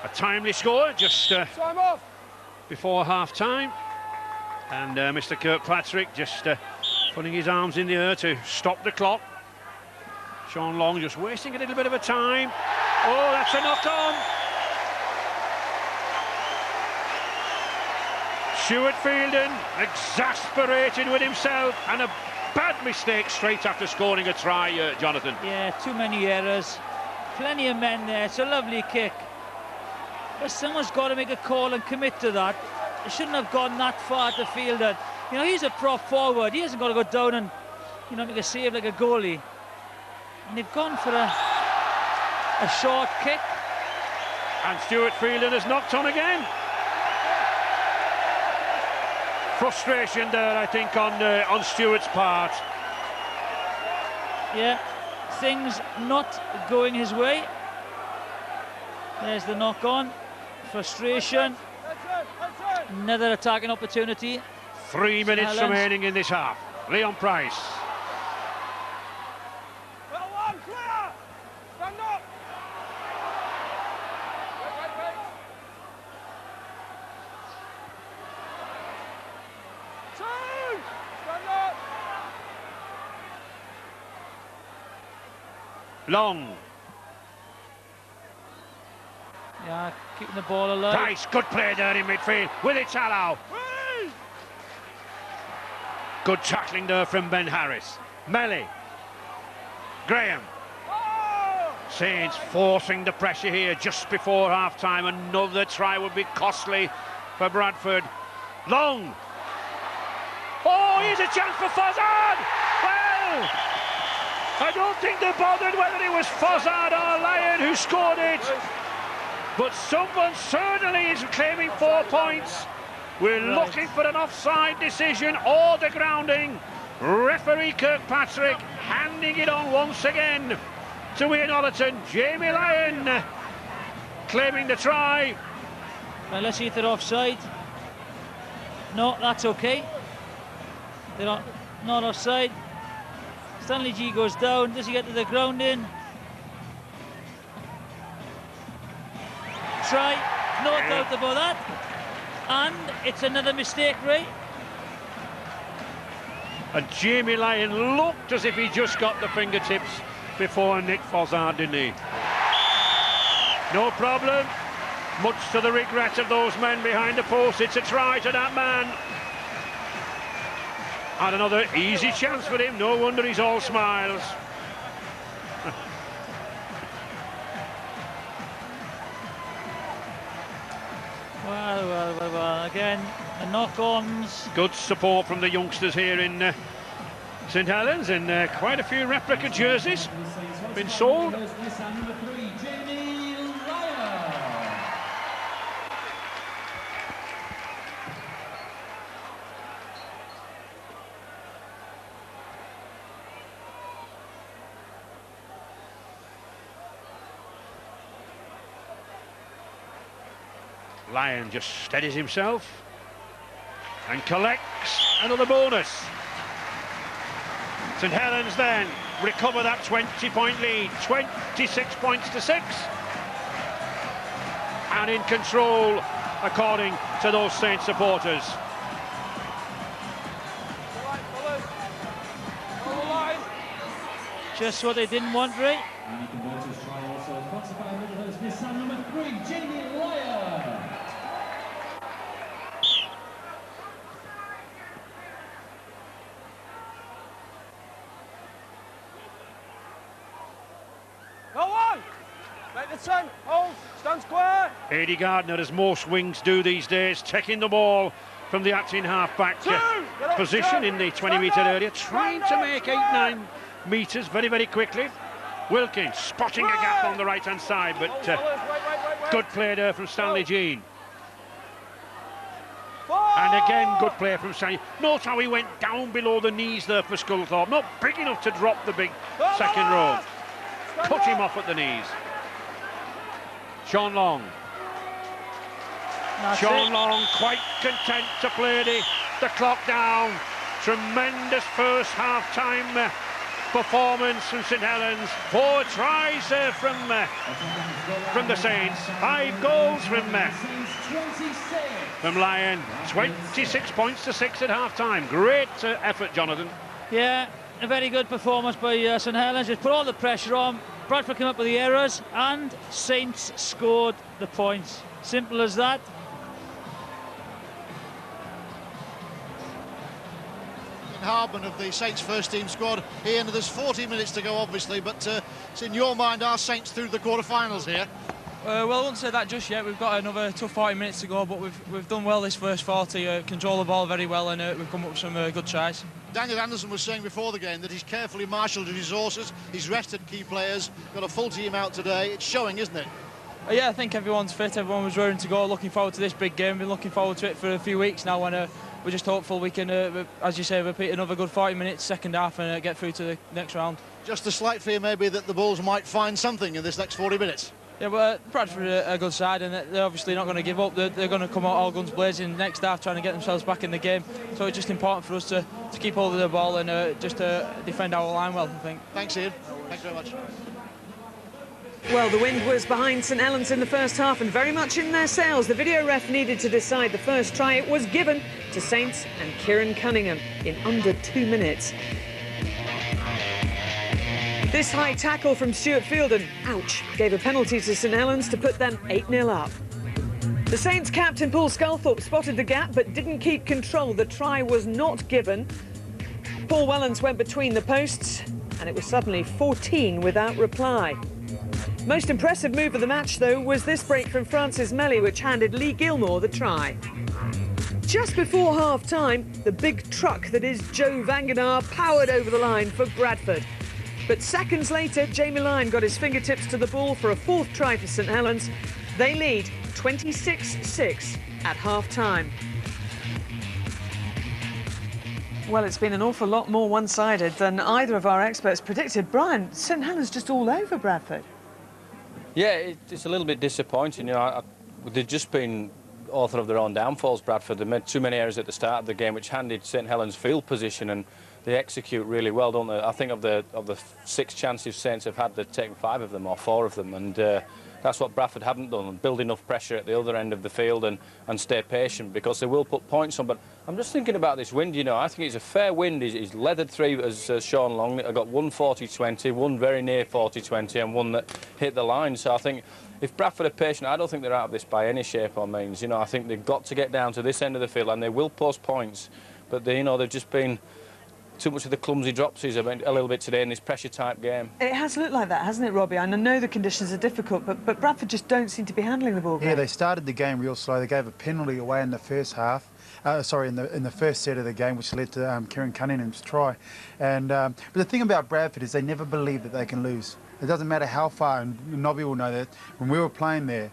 A timely score just Time off. before half-time. And Mr. Kirkpatrick just putting his arms in the air to stop the clock. Sean Long just wasting a little bit of a time. Oh, that's a knock-on. Stuart Fielden exasperated with himself, and a bad mistake straight after scoring a try, Jonathan. Yeah, too many errors. Plenty of men there. It's a lovely kick. But someone's got to make a call and commit to that. It shouldn't have gone that far to Fielden. You know, he's a prop forward. He hasn't got to go down and, you know, make a save like a goalie. And they've gone for a short kick. And Stuart Fielden has knocked on again. Frustration there, I think, on Stuart's part. Yeah, things not going his way. There's the knock on. Frustration. Another attacking opportunity. 3 minutes remaining in this half. Leon Price. Long. Yeah, keeping the ball alive. Price, good play there in midfield with Italo. Good tackling there from Ben Harris. Melly. Graham. Saints forcing the pressure here just before half-time. Another try would be costly for Bradford. Long. Oh, here's a chance for Fozzard. Well, I don't think they're bothered whether it was Fozzard or Lyon who scored it. But someone certainly is claiming 4 points. We're looking for an offside decision or the grounding. Referee Kirkpatrick handing it on once again to Ian Ollerton. Jamie Lyon claiming the try. Well, let's see if they're offside. No, that's okay. They're not offside. Stanley G goes down. Does he get to the grounding? Try, no doubt about that. And it's another mistake, Ray. And Jamie Lyon looked as if he just got the fingertips before Nick Fozzard, didn't he? No problem. Much to the regret of those men behind the post. It's a try to that man. And another easy chance for him. No wonder he's all smiles. Well, again, the knock-ons. Good support from the youngsters here in St Helens, and quite a few replica jerseys been sold. Lyon just steadies himself and collects another bonus. St Helens then recover that 20-point lead, 26 points to 6, and in control according to those Saints supporters. Just what they didn't want, Ray. Stand square. Aidy Gardner, as most wings do these days, taking the ball from the acting half-back position in the 20-metre area, trying to make 8-9 metres very, very quickly. Wilkins spotting a gap on the right-hand side, but good play there from Stanley Jean. And again, good play from Stanley. Note how he went down below the knees there for Sculthorpe. Not big enough to drop the big second row. Cut him off at the knees. Sean Long. Sean Long quite content to play the clock down. Tremendous first half-time performance from St Helens. 4 tries from the Saints. 5 goals from Lyon. 26 points to 6 at half-time. Great effort, Jonathan. Yeah, a very good performance by St Helens. Just put all the pressure on. Bradford came up with the errors and Saints scored the points. Simple as that. Harbin of the Saints first team squad. Ian, there's 40 minutes to go obviously, but it's in your mind, are Saints through the quarter-finals here? Well, I wouldn't say that just yet. We've got another tough 40 minutes to go, but we've done well this first 40, control the ball very well, and we've come up with some good tries. Daniel Anderson was saying before the game that he's carefully marshalled his resources, he's rested key players, got a full team out today. It's showing, isn't it? Yeah, I think everyone's fit, everyone was raring to go, looking forward to this big game. Been looking forward to it for a few weeks now, and we're just hopeful we can, as you say, repeat another good 40 minutes, second half, and get through to the next round. Just a slight fear maybe that the Bulls might find something in this next 40 minutes. Yeah, but Bradford are a good side, and they're obviously not going to give up. They're going to come out all guns blazing next half, trying to get themselves back in the game. So it's just important for us to keep hold of the ball and just defend our line well, I think. Thanks, Ian. Thanks very much. Well, the wind was behind St Helens in the first half and very much in their sails. The video ref needed to decide the first try. It was given to Saints and Kieran Cunningham in under 2 minutes. This high tackle from Stuart Fielden, ouch, gave a penalty to St Helens to put them 8-0 up. The Saints captain Paul Sculthorpe spotted the gap but didn't keep control. The try was not given. Paul Wellens went between the posts and it was suddenly 14 without reply. Most impressive move of the match, though, was this break from Francis Melly, which handed Lee Gilmore the try. Just before half-time, the big truck that is Joe Vangenaar powered over the line for Bradford. But seconds later, Jamie Lyon got his fingertips to the ball for a fourth try for St Helens. They lead 26-6 at half-time. Well, it's been an awful lot more one-sided than either of our experts predicted. Brian, St Helens just all over Bradford. Yeah, it's a little bit disappointing. You know, they've just been author of their own downfalls, Bradford. They made too many errors at the start of the game, which handed St Helens field position, and they execute really well, don't they? I think of the 6 chances Saints have had, they've taken 5 of them or 4 of them, and that's what Bradford haven't done, build enough pressure at the other end of the field and stay patient, because they will put points on. But I'm just thinking about this wind, you know. I think it's a fair wind. He's leathered 3, as Sean Long. I got one 40-20, one very near 40-20, and one that hit the line. So I think if Bradford are patient, I don't think they're out of this by any shape or means. You know, I think they've got to get down to this end of the field, and they will post points. But they, you know, they've just been too much of the clumsy dropsies a little bit today in this pressure-type game. It has looked like that, hasn't it, Robbie? And I know the conditions are difficult, but Bradford just don't seem to be handling the ball. Yeah, they started the game real slow. They gave a penalty away in the first half. In the first set of the game, which led to Kieran Cunningham's try. And but the thing about Bradford is they never believe that they can lose. It doesn't matter how far, and Nobby will know that. When we were playing there,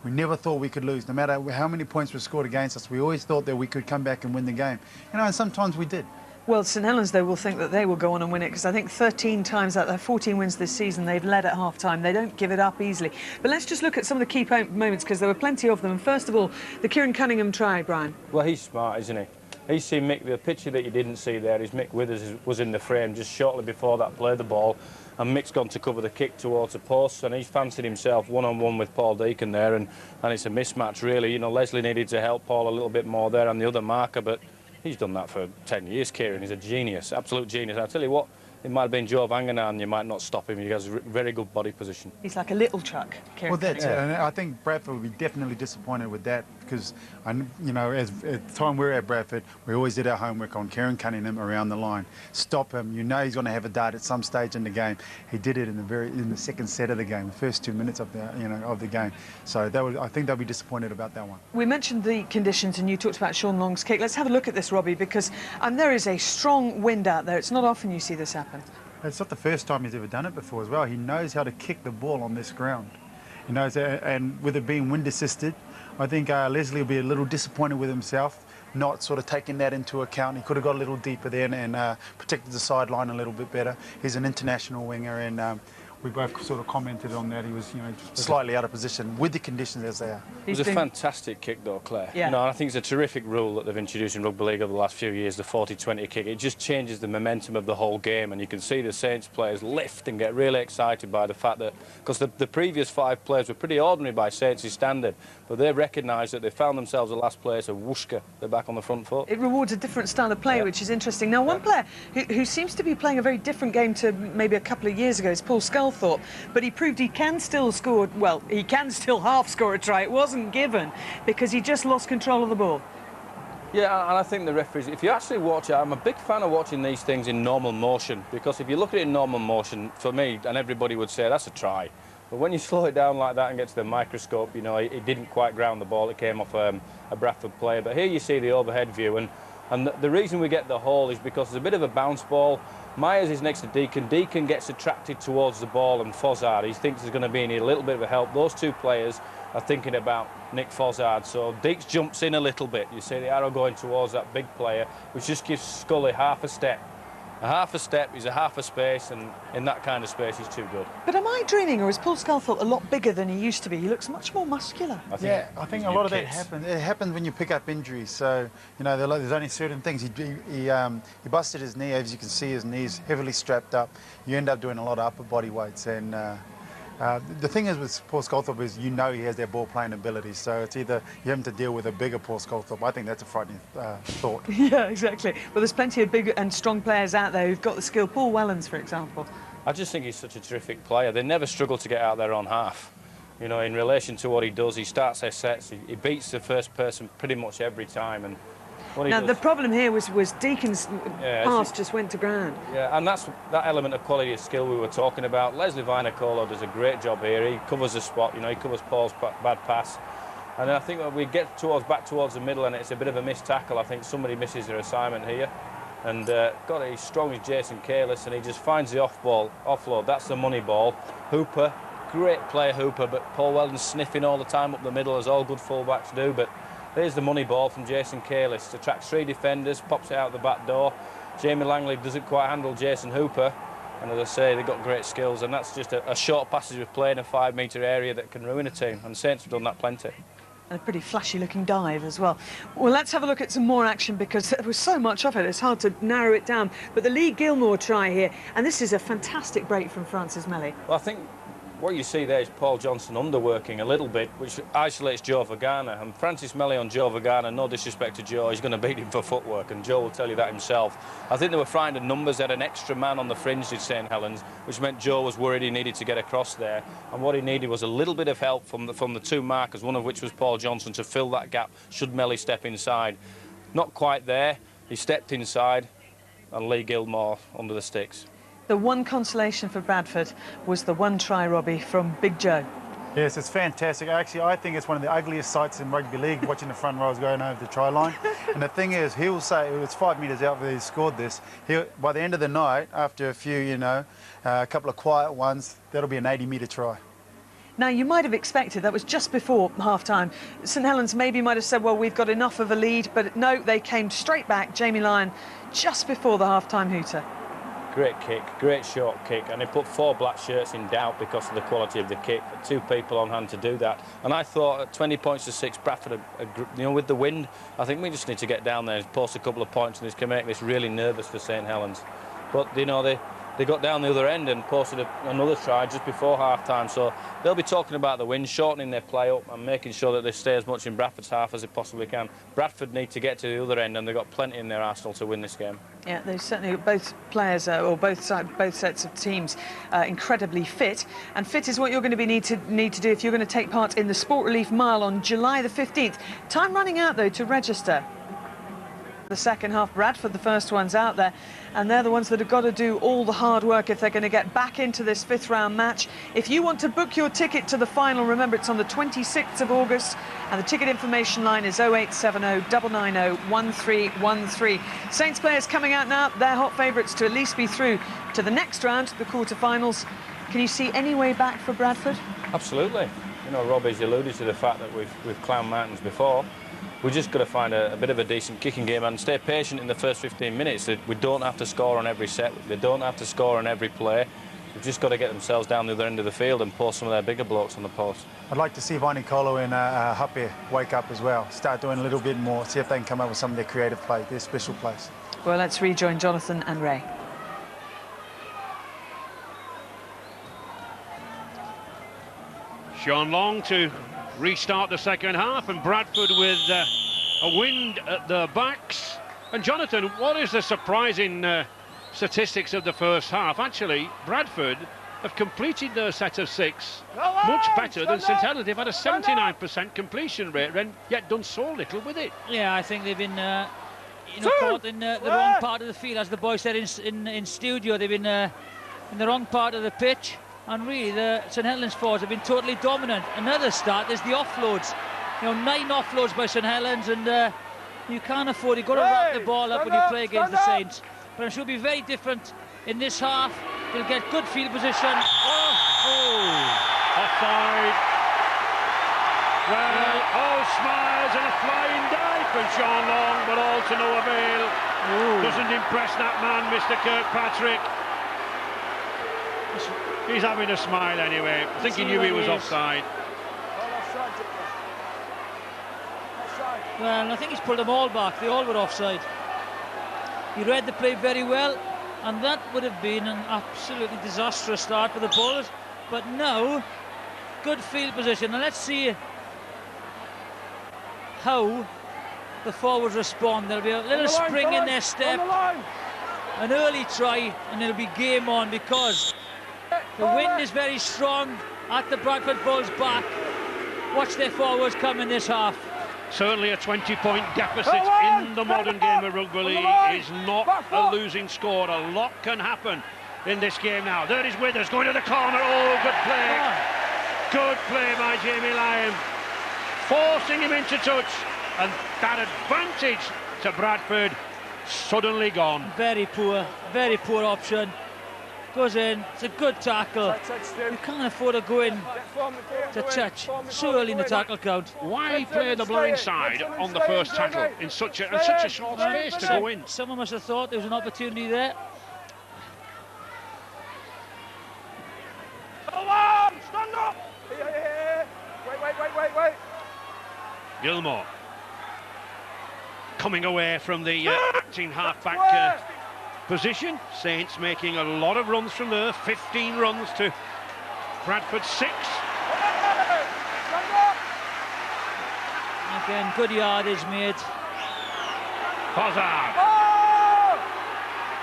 we never thought we could lose. No matter how many points were scored against us, we always thought that we could come back and win the game. You know, and sometimes we did. Well, St Helens, though, will think that they will go on and win it, because I think 13 times out of their 14 wins this season, they've led at half-time. They don't give it up easily. But let's just look at some of the key moments, because there were plenty of them. And first of all, the Kieran Cunningham try, Brian. Well, he's smart, isn't he? He's seen Mick. The picture that you didn't see there is Mick Withers was in the frame just shortly before that played the ball, and Mick's gone to cover the kick towards the post, and he's fancied himself one-on-one with Paul Deacon there, and it's a mismatch, really. You know, Leslie needed to help Paul a little bit more there on the other marker, but he's done that for 10 years, Kieran. He's a genius, absolute genius. I'll tell you what, it might have been Joe Vangenaar and you might not stop him. He has a very good body position. He's like a little truck, Kieran. Well, that's it. And I think Bradford will be definitely disappointed with that, because, you know, at the time we were at Bradford, we always did our homework on Kieran Cunningham around the line. Stop him. You know he's going to have a dart at some stage in the game. He did it in the second set of the game, the first 2 minutes of the game. So I think they'll be disappointed about that one. We mentioned the conditions, and you talked about Sean Long's kick. Let's have a look at this, Robbie, because there is a strong wind out there. It's not often you see this happen. It's not the first time he's ever done it before as well. He knows how to kick the ball on this ground. He knows, and with it being wind assisted, I think Leslie will be a little disappointed with himself, not sort of taking that into account. He could have got a little deeper there and protected the sideline a little bit better. He's an international winger, and we both sort of commented on that. He was, you know, slightly out of position with the conditions as they are. It was a fantastic kick though, Claire. Yeah. You know, I think it's a terrific rule that they've introduced in rugby league over the last few years, the 40-20 kick. It just changes the momentum of the whole game, and you can see the Saints players lift and get really excited by the fact that, because the previous 5 players were pretty ordinary by Saints' standard, but they recognised that they found themselves the last place, and whooshka, they're back on the front foot. It rewards a different style of play, which is interesting. Now, one player who seems to be playing a very different game to maybe a couple of years ago is Paul Sculthorpe, but he proved he can still score, well, he can still half score a try. It wasn't given because he just lost control of the ball. Yeah, and I think the referees, if you actually watch it, I'm a big fan of watching these things in normal motion, because if you look at it in normal motion, for me, and everybody would say that's a try. But when you slow it down like that and get to the microscope, you know, it didn't quite ground the ball. It came off a Bradford player. But here you see the overhead view, and the reason we get the hole is because there's a bit of a bounce ball. Myers is next to Deacon. Deacon gets attracted towards the ball, and Fozzard, he thinks there's going to be a little bit of a help. Those 2 players are thinking about Nick Fozzard. So Deeks jumps in a little bit. You see the arrow going towards that big player, which just gives Scully half a step. A half a step is a half a space, and in that kind of space he's too good. But am I dreaming, or is Paul Sculthorpe a lot bigger than he used to be? He looks much more muscular. I think a lot of that happens. It happens when you pick up injuries. So, you know, there's only certain things. He busted his knee. As you can see, his knee's heavily strapped up. You end up doing a lot of upper body weights. And the thing is with Paul Sculthorpe is, you know, he has that ball playing ability. So it's either you have to deal with a bigger Paul Sculthorpe. I think that's a frightening thought. Yeah, exactly. Well, there's plenty of big and strong players out there who've got the skill. Paul Wellens, for example. I just think he's such a terrific player. They never struggle to get out there on half. You know, in relation to what he does, he starts their sets, he beats the first person pretty much every time. And now, the problem here was Deacon's pass just went to ground. Yeah, and that's that element of quality of skill we were talking about. Leslie Vinacolo does a great job here. He covers the spot, you know, he covers Paul's bad pass. And I think when we get back towards the middle and it's a bit of a missed tackle, I think somebody misses their assignment here. And he's strong as Jason Kalis, and he just finds the offload. That's the money ball. Hooper, great player Hooper, but Paul Weldon's sniffing all the time up the middle, as all good fullbacks do. But there's the money ball from Jason Kalis. Attracts 3 defenders, pops it out the back door. Jamie Langley doesn't quite handle Jason Hooper. And as I say, they've got great skills, and that's just a short passage of play in a 5-metre area that can ruin a team. And Saints have done that plenty. And a pretty flashy-looking dive as well. Well, let's have a look at some more action, because there was so much of it, it's hard to narrow it down. But the Lee Gilmore try here, and this is a fantastic break from Francis Melly. Well, I think what you see there is Paul Johnson underworking a little bit, which isolates Joe Vagana. And Francis Melly on Joe Vagana, no disrespect to Joe, he's going to beat him for footwork, and Joe will tell you that himself. I think they were frightened of numbers. They had an extra man on the fringe, did St Helens, which meant Joe was worried he needed to get across there. And what he needed was a little bit of help from the 2 markers, one of which was Paul Johnson, to fill that gap should Melly step inside. Not quite there. He stepped inside, and Lee Gilmore under the sticks. The one consolation for Bradford was the 1 try, Robbie, from Big Joe. Yes, it's fantastic. Actually, I think it's one of the ugliest sights in rugby league, watching the front rows going over the try line. And the thing is, he'll say, it was 5 metres out where he scored this. By the end of the night, after a few, a couple of quiet ones, that'll be an 80-metre try. Now, you might have expected, that was just before half-time. St Helens maybe might have said, well, we've got enough of a lead, but no, they came straight back. Jamie Lyon, just before the half-time hooter. Great kick, great short kick, and he put 4 black shirts in doubt because of the quality of the kick. 2 people on hand to do that. And I thought at 20 points to 6, Bradford, with the wind, I think we just need to get down there and post a couple of points, and this can make this really nervous for St Helens. But, they got down the other end and posted another try just before half-time. So they'll be talking about the win, shortening their play up and making sure that they stay as much in Bradford's half as they possibly can. Bradford need to get to the other end, and they've got plenty in their arsenal to win this game. Yeah, they certainly, both players, or both sets of teams, incredibly fit. And fit is what you're going to need to do if you're going to take part in the Sport Relief Mile on July the 15th. Time running out, though, to register. The second half, Bradford, the first ones out there, and they're the ones that have got to do all the hard work if they're going to get back into this 5th round match. If you want to book your ticket to the final, remember it's on the 26th of August, and the ticket information line is 0870 990 1313. Saints players coming out now, they're hot favourites to at least be through to the next round, the quarter-finals. Can you see any way back for Bradford? Absolutely. Robbie's alluded to the fact that we've climbed mountains before. We've just got to find a bit of a decent kicking game and stay patient in the first 15 minutes. We don't have to score on every set. They don't have to score on every play. They've just got to get themselves down the other end of the field and post some of their bigger blokes on the post. I'd like to see Vainikolo and Hape wake up as well, start doing a little bit more, see if they can come up with some of their creative play, their special plays. Well, let's rejoin Jonathan and Ray. Sean Long to restart the second half, and Bradford with a wind at their backs. And Jonathan, what is the surprising statistics of the first half? Actually, Bradford have completed their set of 6 much better than St Helens. They've had a 79% completion rate and yet done so little with it. Yeah, I think they've been caught in the wrong part of the field, as the boy said in studio. They've been in the wrong part of the pitch, and really the St Helens forwards have been totally dominant. Another start is the offloads. 9 offloads by St Helens, and you can't afford, you've got to wrap the ball up when you play against the Saints. But I'm sure it'll be very different in this half. They'll get good field position. Offside. Well, all smiles and a flying dive from Sean Long, but all to no avail. Doesn't impress that man, Mr. Kirkpatrick. He's having a smile anyway. I think he knew he was offside. Well, I think he's pulled them all back. They all were offside. He read the play very well, and that would have been an absolutely disastrous start for the bowlers. But now, good field position. And let's see how the forwards respond. There'll be a little spring in their step, an early try, and it'll be game on, because the wind is very strong at the Bradford Bulls' back. Watch their forwards come in this half. Certainly a 20-point deficit in the modern game of rugby league is not a losing score. A lot can happen in this game now. There is Withers going to the corner. Oh, good play. Good play by Jamie Lyon, forcing him into touch, and that advantage to Bradford suddenly gone. Very poor option. Goes in, it's a good tackle. You can't afford to go in to touch so early in the tackle count. Why play the blind side on the first tackle in such a short space to go in? Someone must have thought there was an opportunity there. Stand up! Here. Wait. Gilmore coming away from the acting half-back position. Saints making a lot of runs from there. 15 runs to Bradford 6. Again, good yardage made. Hazard.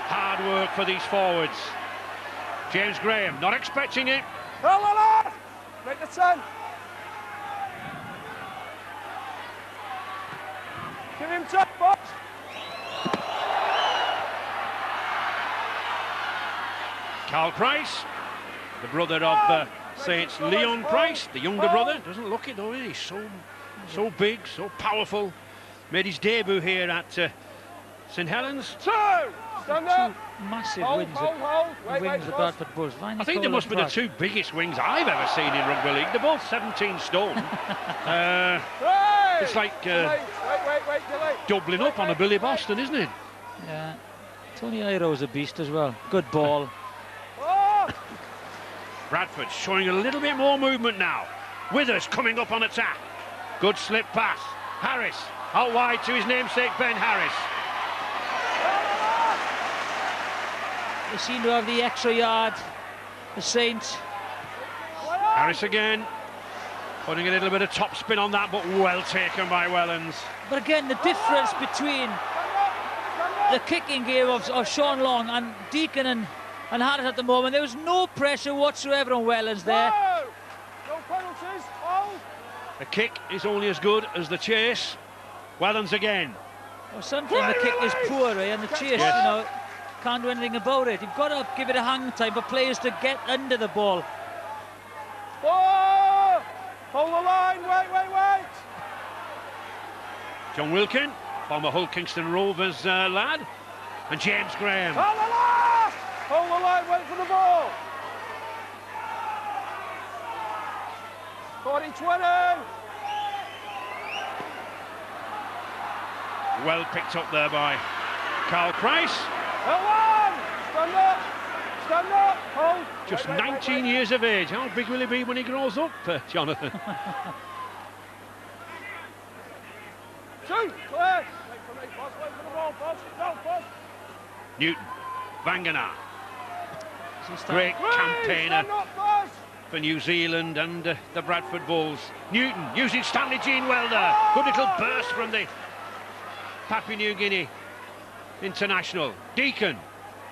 Hard work for these forwards. James Graham not expecting it. Make the 10. Give him 10, box. Carl Price, the brother of Saints Leon Price, the younger brother. Doesn't look it though, is he? So big, so powerful. Made his debut here at St Helens. Two massive wings the Bradford Bulls. I think they must be the 2 biggest wings I've ever seen in rugby league. They're both 17 stone. It's like doubling up on a Billy Boston, isn't it? Yeah. Tony Iroh's a beast as well. Good ball. Bradford showing a little bit more movement now. Withers coming up on attack. Good slip pass. Harris out wide to his namesake Ben Harris. They seem to have the extra yard, the Saints. Harris again, putting a little bit of top spin on that, but well taken by Wellens. But again, the difference between the kicking game of Sean Long and Deacon and Harris at the moment, there was no pressure whatsoever on Wellens there. No penalties. The kick is only as good as the chase. Wellens again. Well, sometimes the kick is poor, and the chase, can't do anything about it. You've got to give it a hang time for players to get under the ball. Hold the line, wait. John Wilkin, former Hull Kingston Rovers lad, and James Graham. Hold the line, wait for the ball. 40-20. Well picked up there by Carl Price. Stand up, hold. Just 19 years of age. How big will he be when he grows up, Jonathan? Newton, Wangenaar. Great campaigner for New Zealand and the Bradford Bulls. Newton using Stanley Jean well there. Good little burst from the Papua New Guinea international. Deacon,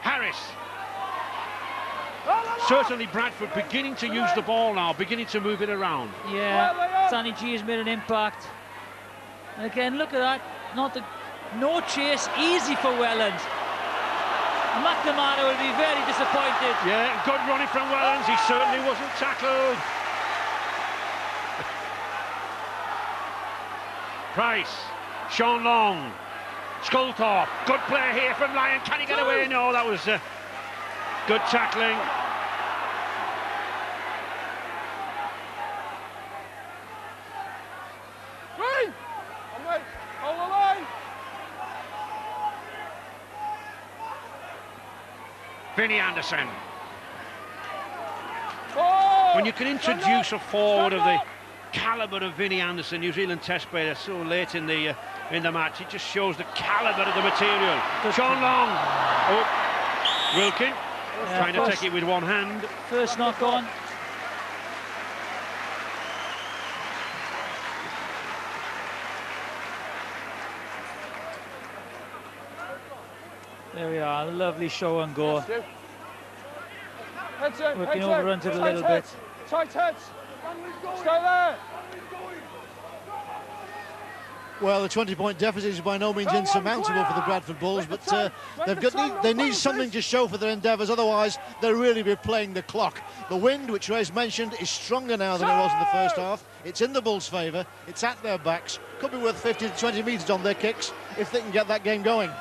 Harris. Certainly Bradford beginning to use the ball now, beginning to move it around. Yeah, Stanley G has made an impact. And again, look at that. No chase, easy for Wellens. McNamara will be very disappointed. Yeah, good running from Wellens. He certainly wasn't tackled. Price, Sean Long, Sculthorpe. Good play here from Lyon. Can he get away? No, that was good tackling. Vinnie Anderson. When you can introduce a forward of the calibre of Vinnie Anderson, New Zealand Test player, so late in the match, it just shows the calibre of the material. Sean Long. Oh, Wilkin trying to take it with one hand. First knock on. There we are, lovely show and go. Working over into it a little bit. Tight heads. Stay there. Well, the 20-point deficit is by no means insurmountable for the Bradford Bulls, but they need something to show for their endeavours, otherwise they'll really be playing the clock. The wind, which Ray's mentioned, is stronger now than it was in the first half. It's in the Bulls' favour, it's at their backs, could be worth 50 to 20 metres on their kicks if they can get that game going.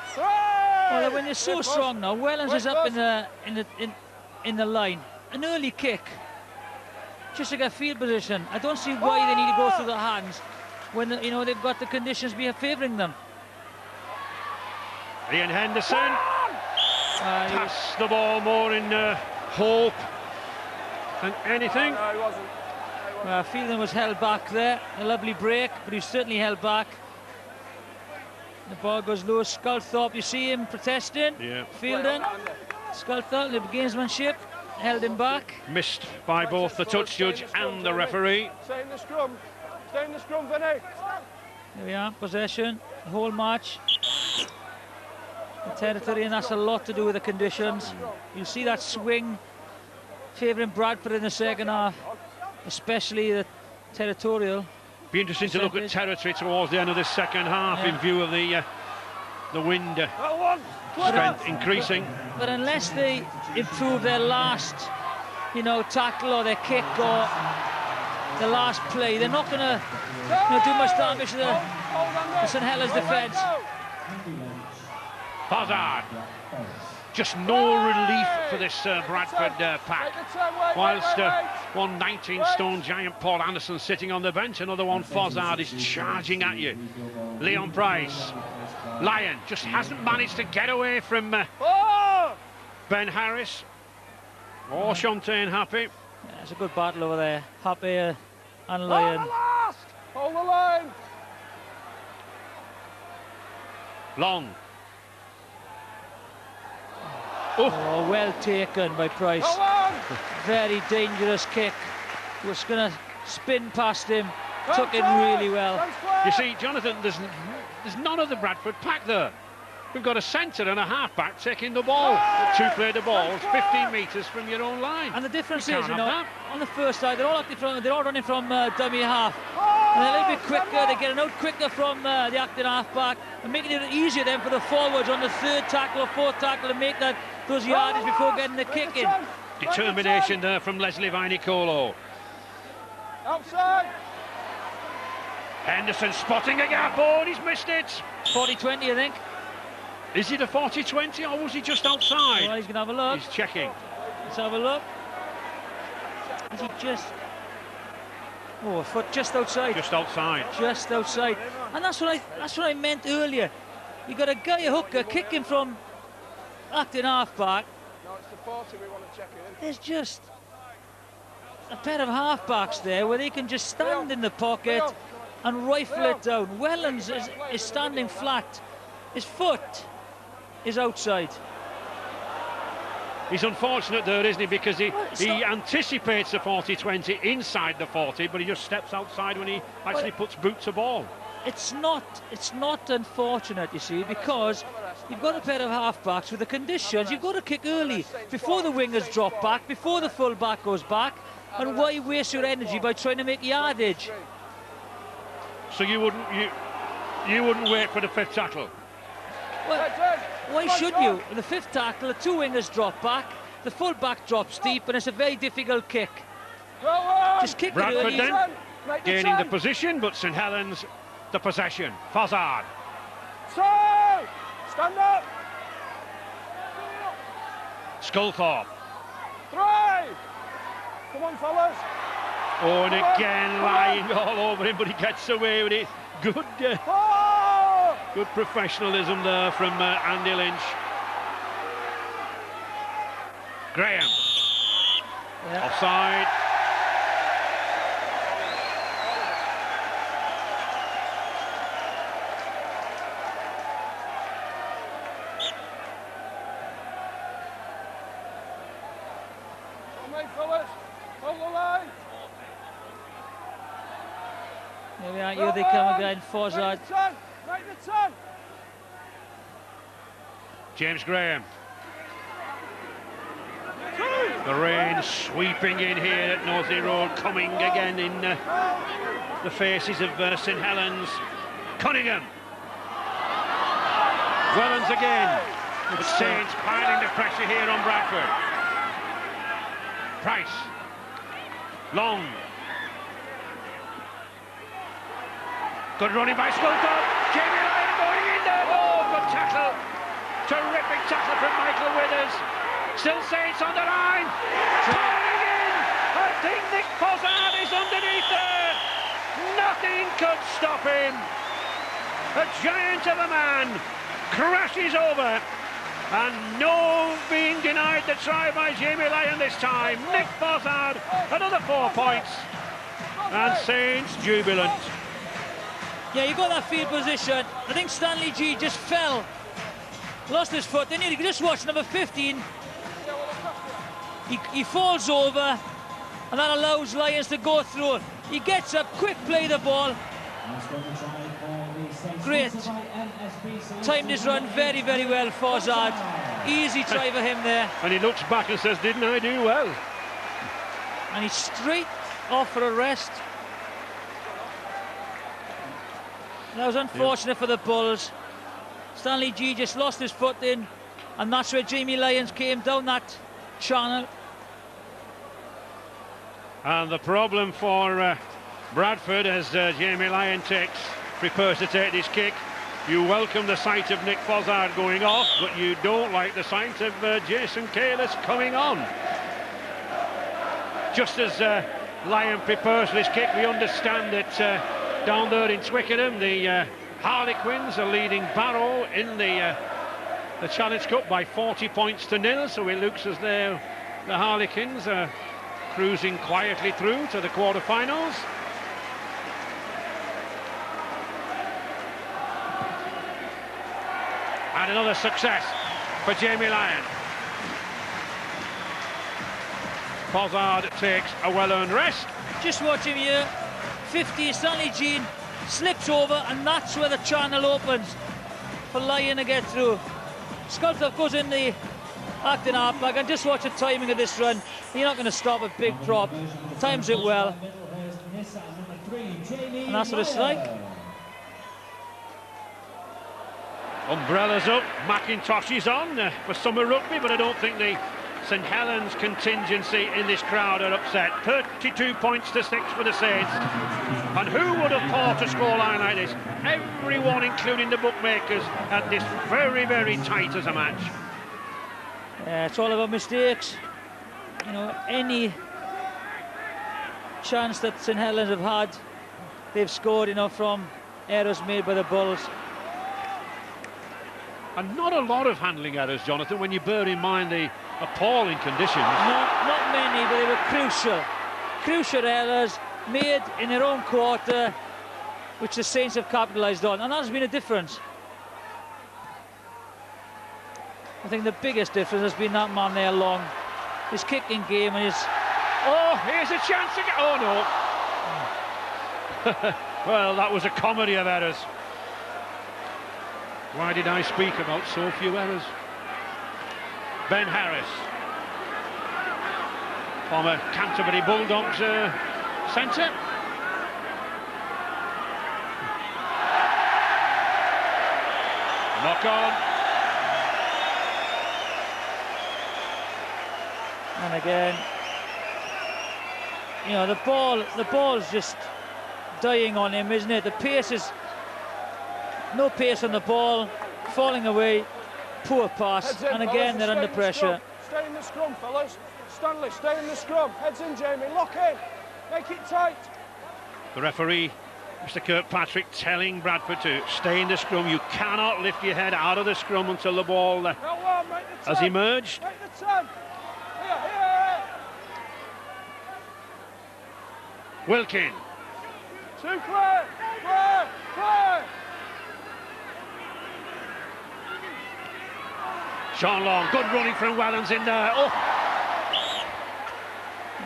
Well, when they're so strong now, Wellens is up in the line. An early kick, just to get field position. I don't see why they need to go through the hands when they've got the conditions favouring them. Ian Henderson passed the ball more in hope than anything. No, he wasn't. Well, Fielding was held back there. A lovely break, but he was certainly held back. The ball goes low. Sculthorpe, you see him protesting. Yeah. Fielding. Sculthorpe, the gamesmanship, held him back. Missed by both the touch judge and the referee. Stay in the scrum. Stay in the scrum, Vinny. There we are, possession, the whole match. The territory, and that's a lot to do with the conditions. You'll see that swing favouring Bradford in the second half, especially the territorial. Be interesting to look at territory towards the end of this second half in view of the wind strength increasing. But unless they improve their last, tackle or their kick or the last play, they're not going to do much damage to the St Helens defence. Fozzard. Just no relief for this Bradford pack. Whilst one 19-stone giant, Paul Anderson, sitting on the bench, another one, Fozzard, is charging at you. Leon Price. Lyon just hasn't managed to get away from Ben Harris. Oh, Shantae Happy. Yeah, it's a good battle over there. Happy and Lyon. Hold the line. Long. Oh, well taken by Price. Very dangerous kick. Was going to spin past him. Took it really well. You see, Jonathan, there's none of the Bradford pack there. We've got a centre and a half-back taking the ball. Two play the ball 15 metres from your own line. And the difference is, on the first side, they're all running from dummy half. And they're a little bit quicker, they're getting out quicker from the acting half-back and making it easier then for the forwards on the third tackle or fourth tackle to make those yardage before getting the kick in. Determination there from Leslie Vainicolo. Outside. Henderson spotting a gap. Oh, and he's missed it. 40-20, I think. Is it a 40-20 or was he just outside? Well, he's going to have a look. He's checking. Let's have a look. Is he just... Oh, a foot just outside. Just outside. Just outside. And that's what I meant earlier. You got a guy, a hooker, kicking from acting half-back. That's the 40 we want to check in. There's just a pair of half-backs there where they can just stand in the pocket and rifle it down. Wellens is standing flat. His foot is outside. He's unfortunate there, isn't he? Because he anticipates the 40-20 inside the 40, but he just steps outside when he actually puts boot to ball. It's not unfortunate, you see, because you've got a pair of half-backs with the conditions. You've got to kick early, before the wingers drop back, before the full-back goes back, and why waste your energy by trying to make yardage? So you wouldn't wait for the 5th tackle? Well, why should you? In the 5th tackle, the 2 wingers drop back, the full-back drops deep, and it's a very difficult kick. Just kick Bradford it early. then gaining the position, but St Helens the possession. Fozzard. Stand up. Sculthorpe. 3. Come on, fellas. Oh, and again lying all over him, but he gets away with it. Good professionalism there from Andy Lynch. Graham. Yeah. Offside. Here they come again, Fozzard. James Graham. The rain sweeping in here at Northley Road, coming again in the faces of St Helens. Cunningham. Wellens again. The Saints piling the pressure here on Bradford. Price. Long. Good running by Sculthorpe. Jamie Lyon going in there. Oh, good tackle. Terrific tackle from Michael Withers. Still Saints on the line. Trying in. I think Nick Fozzard is underneath there. Nothing could stop him. A giant of a man crashes over. And no being denied the try by Jamie Lyon this time. Nick Fozzard, another 4 points. And Saints jubilant. Yeah, you got that field position. I think Stanley G just fell, lost his foot. Then you can just watch number 15. He falls over, and that allows Lions to go through. He gets up, quick play the ball. Great. Timed his run very, very well, Fozzard. Easy try for him there. And he looks back and says, didn't I do well? And he's straight off for a rest. That was unfortunate for the Bulls. Stanley G just lost his foot in, and that's where Jamie Lyons came down that channel. And the problem for Bradford as Jamie Lyon prepares to take this kick. You welcome the sight of Nick Fozzard going off, but you don't like the sight of Jason Kalis coming on. Just as Lyon prepares this kick, we understand that down there in Twickenham, the Harlequins are leading Barrow in the Challenge Cup by 40 points to 0. So it looks as though the Harlequins are cruising quietly through to the quarter-finals. And another success for Jamie Lyon. Fozzard takes a well-earned rest. Just watch him here. 50, Stanley Jean slips over, and that's where the channel opens for Lyon to get through. Sculthorpe goes in the acting halfback, and just watch the timing of this run. You're not going to stop a big prop. Times it well. And that's what it's like. Umbrellas up, Macintosh is on for summer rugby, but I don't think the St Helens contingency in this crowd are upset. 32 points to 6 for the Saints. And who would have thought a scoreline like this? Everyone, including the bookmakers, had this very, very tight as a match. Yeah, it's all about mistakes. You know, any chance that St Helens have had, they've scored, you know, from errors made by the Bulls. And not a lot of handling errors, Jonathan, when you bear in mind the Appalling conditions. Not many, but they were crucial. Crucial errors made in their own quarter, which the Saints have capitalised on, and that's been a difference. I think the biggest difference has been that man there, Long. His kicking game and his... Oh, here's a chance to get... Oh, no. Well, that was a comedy of errors. Why did I speak about so few errors? Ben Harris, former Canterbury Bulldogs centre. Knock on. And again, you know, the ball's just dying on him, isn't it? The pace is no pace on the ball, falling away, poor pass, and again they're under pressure. Stay in the scrum, fellas. Stanley, stay in the scrum. Heads in, Jamie. Lock in. Make it tight. The referee, Mr. Kirkpatrick, telling Bradford to stay in the scrum. You cannot lift your head out of the scrum until the ball has emerged. Make the 10. Here. Wilkin. Too clear. Clear. Sean Long, good running from Wellens in there. Oh.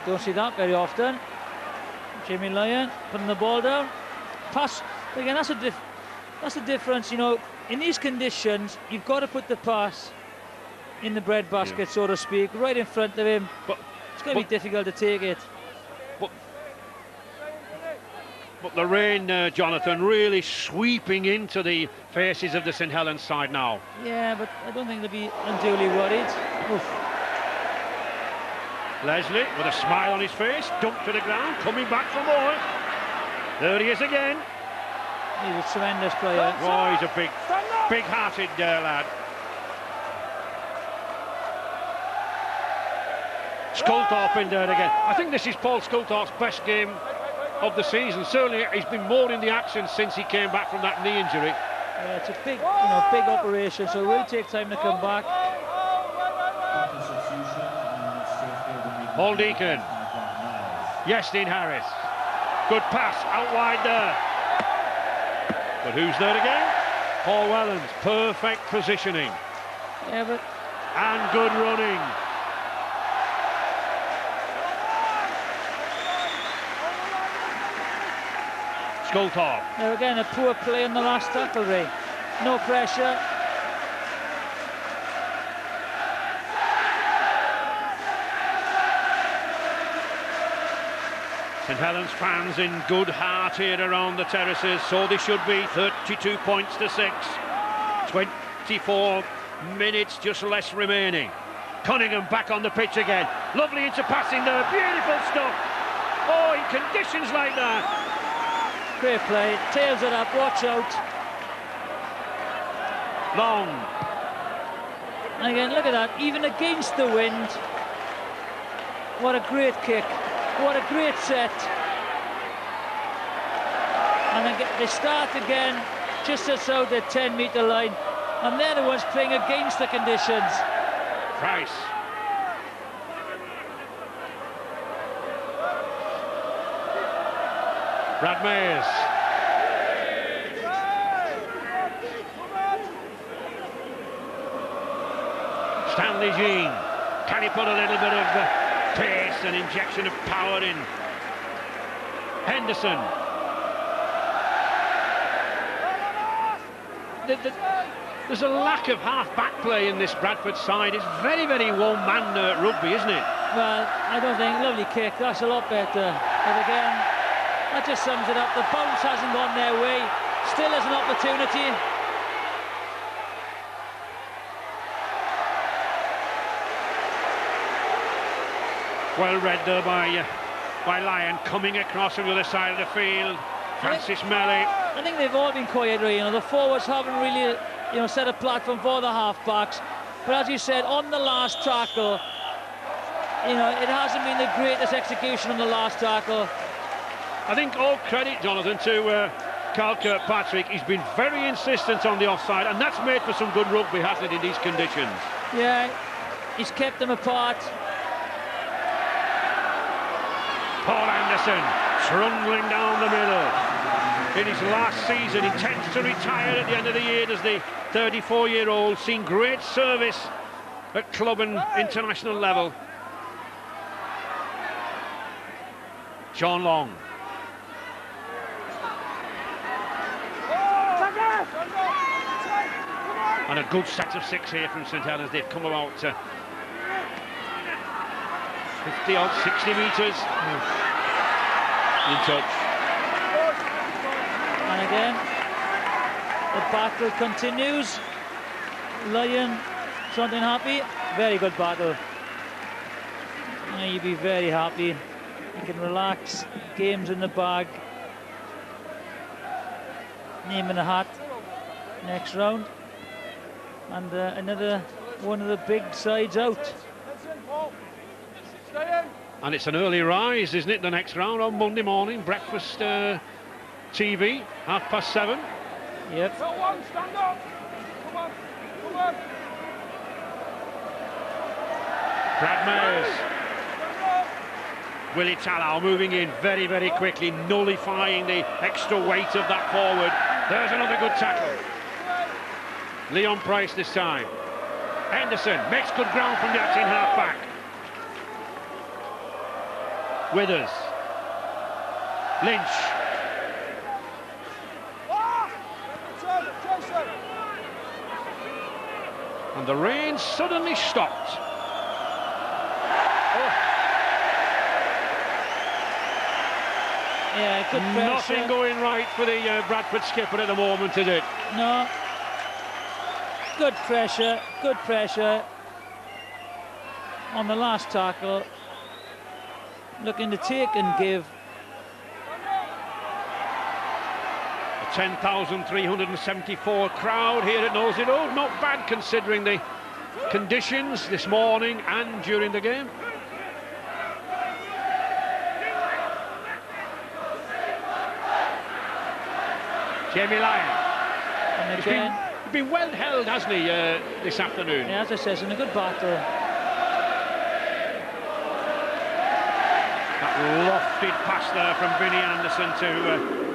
Don't see that very often. Jimmy Lyon putting the ball down. Pass again. That's the difference. You know, in these conditions, you've got to put the pass in the breadbasket, so to speak, right in front of him. But it's going to be difficult to take it. But the rain, Jonathan, really sweeping into the faces of the St Helens side now. Yeah, but I don't think they'll be unduly worried. Oof. Leslie, with a smile on his face, dumped to the ground, coming back for more. There he is again. He's a tremendous player. Oh, he's a big-hearted lad. Sculthorpe in there again. I think this is Paul Sculthorpe's best game of the season. Certainly he's been more in the action since he came back from that knee injury. Yeah, it's a big operation, so it will take time to come back. Paul Deacon. Yes, Dean Harris. Good pass out wide there. But who's there again? Paul Wellens. Perfect positioning. Yeah, but... And good running. Sculthorpe. Now again, a poor play in the last tackle, Ray. No pressure. St Helens fans in good heart here around the terraces, so they should be. 32 points to 6. 24 minutes, just less remaining. Cunningham back on the pitch again. Lovely interpassing there, beautiful stuff. Oh, in conditions like that. Great play, tails it up, watch out. Long. And again, look at that, even against the wind. What a great kick, what a great set. And again, they start again, just outside the 10-metre line. And they're the ones playing against the conditions. Price. Brad Mayers. Stanley Jean. Can he put a little bit of pace and injection of power in? Henderson. There's a lack of half-back play in this Bradford side. It's very, very one-man rugby, isn't it? Well, I don't think. Lovely kick. That's a lot better. But again, that just sums it up. The bounce hasn't gone their way. Still has an opportunity. Well read there by Lyon, coming across from the other side of the field. Francis Melly. I think they've all been quiet, you know. The forwards haven't really, you know, set a platform for the half-backs. But as you said, on the last tackle, you know, it hasn't been the greatest execution on the last tackle. I think all credit, Jonathan, to Carl Kirkpatrick. He's been very insistent on the offside, and that's made for some good rugby, hasn't it, in these conditions? Yeah, He's kept them apart. Paul Anderson trundling down the middle. In his last season, intends to retire at the end of the year as the 34-year-old, seen great service at club and international level. Sean Long. And a good set of 6 here from St Helens. They've come about 50-odd, 60 metres in touch. And again, the battle continues. Lyon, something happy. Very good battle. You'd be very happy. You can relax. Games in the bag. Name in the hat. Next round. And another one of the big sides out. And it's an early rise, isn't it? The next round on Monday morning. Breakfast TV, 7:30. Yep. Stand up. Come on. Brad Mayers. Willie Tallow moving in very, very quickly, nullifying the extra weight of that forward. There's another good tackle. Leon Price this time. Henderson makes good ground from the acting half-back. Withers. Lynch. And the rain suddenly stopped. Yeah, good pressure. Nothing going right for the Bradford skipper at the moment, is it? No. Good pressure on the last tackle. Looking to take and give. A 10,374 crowd here at Nosey Road. Not bad considering the conditions this morning and during the game. Jamie Lyon. And again, He's been well held, hasn't he, this afternoon? yeah, as I said, in a good battle. That lofted pass there from Vinnie Anderson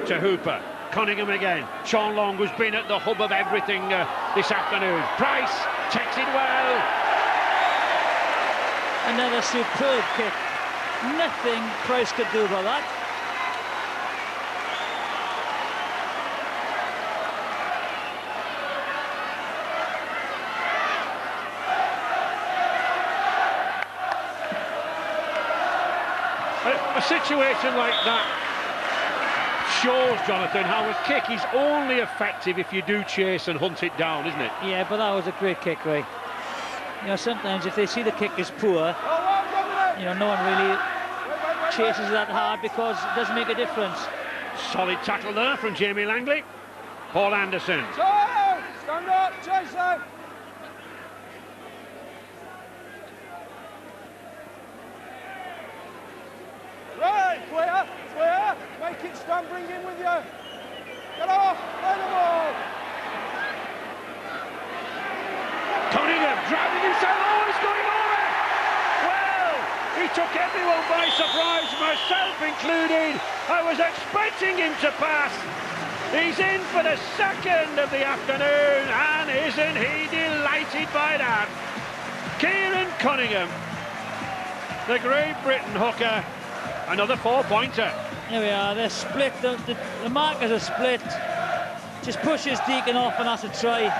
to Hooper. Cunningham again. Sean Long, who's been at the hub of everything this afternoon. Price takes it well. Another superb kick. Nothing Price could do about that. A situation like that shows, Jonathan, how a kick is only effective if you do chase and hunt it down, isn't it? Yeah, but that was a great kick, right? You know, sometimes if they see the kick is poor, you know, no one really chases that hard because it doesn't make a difference. Solid tackle there from Jamie Langley. Paul Anderson. Stand up, Jason. Right, clear. Make it stand, bring him with you. Get off, play the ball. Cunningham driving himself. Oh, he's going over. Well, he took everyone by surprise, myself included. I was expecting him to pass. He's in for the second of the afternoon, and isn't he delighted by that? Kieran Cunningham, the Great Britain hooker, another 4-pointer. Here we are, they're split, the markers are split. Just pushes Deacon off and that's a try.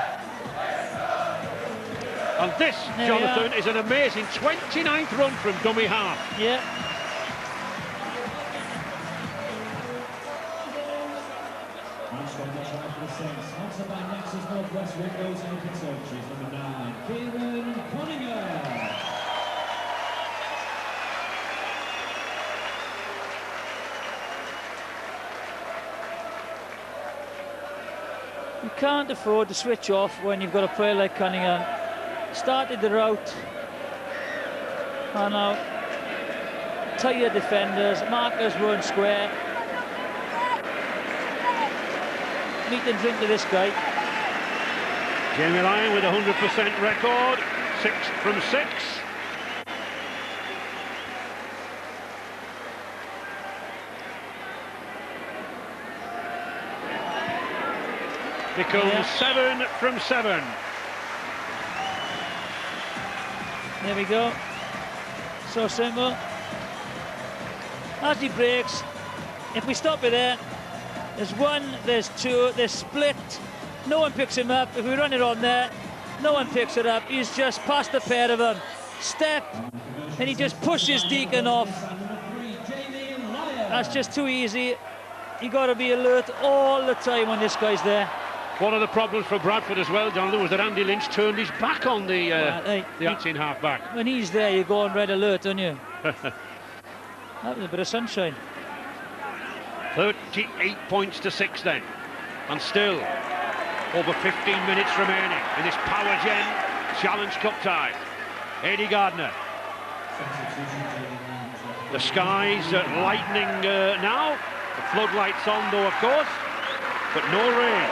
And this, there Jonathan, is an amazing 29th run from dummy half. Yeah. You can't afford to switch off when you've got a player like Cunningham. Started the route. And now tighter defenders, markers run square. Meat and drink to this guy. Jamie Lyon with a 100% record. 6 from 6. Becomes 7 from 7. There we go. So simple. As he breaks, if we stop it there, there's 1, there's 2, there's split. No one picks him up. If we run it on there, no one picks it up. He's just past the pair of them. Step, and he just pushes Deacon off. That's just too easy. You got to be alert all the time when this guy's there. One of the problems for Bradford as well, Jonathan, was that Andy Lynch turned his back on the acting half-back. When he's there, you go on red alert, don't you? That was a bit of sunshine. 38 points to 6 then. And still, over 15 minutes remaining in this Power Gen Challenge Cup tie. Eddie Gardner. The skies lightening now. The floodlights on though, of course, but no rain.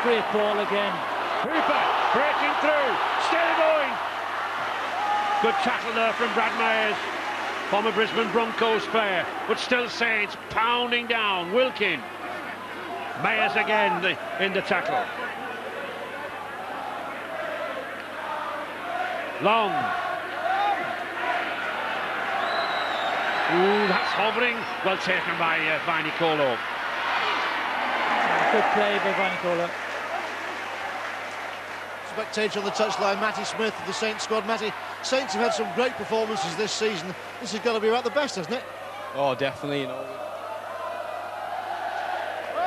Great ball again. Hooper breaking through, still going. Good tackle there from Brad Myers, former Brisbane Broncos player, but still Saints pounding down. Wilkin. Myers again in the tackle. Long. Ooh, that's hovering. Well taken by Vainikolo. Good play by Vainikolo. Spectator on the touchline, Matty Smith of the Saints squad. Matty, Saints have had some great performances this season. This has got to be about the best, hasn't it? Oh, definitely. You know,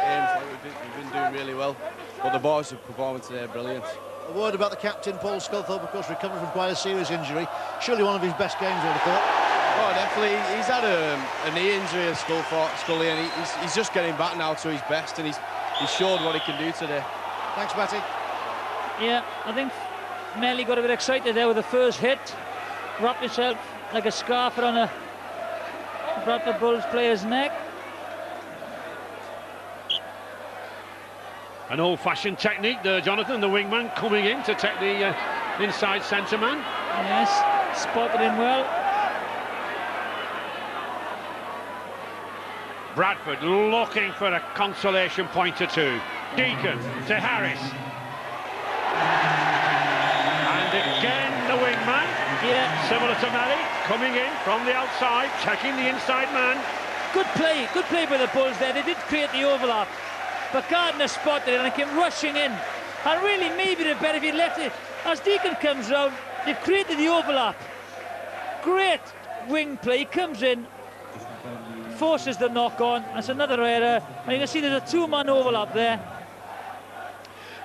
games like we've been doing really well, but the boys' performance today are brilliant. A word about the captain, Paul Sculthorpe, of course, recovering from quite a serious injury. Surely one of his best games, I would have thought. Oh, definitely. He's had a knee injury at Scully, and he's just getting back now to his best, and he's showed what he can do today. Thanks, Matty. Yeah, I think Melly got a bit excited there with the first hit. Wrapped himself like a scarf around a Bradford Bulls player's neck. An old-fashioned technique there, Jonathan, the wingman coming in to take the inside centre man. Yes, spotted him well. Bradford looking for a consolation point or two. Deacon to Harris. And again the wingman, similar to Melly, coming in from the outside, checking the inside man. Good play by the Bulls there. They did create the overlap, but Gardner spotted it and came rushing in. And really, maybe the better if he left it. As Deacon comes round, they've created the overlap. Great wing play. He comes in, forces the knock on. That's another error. And you can see there's a two-man overlap there.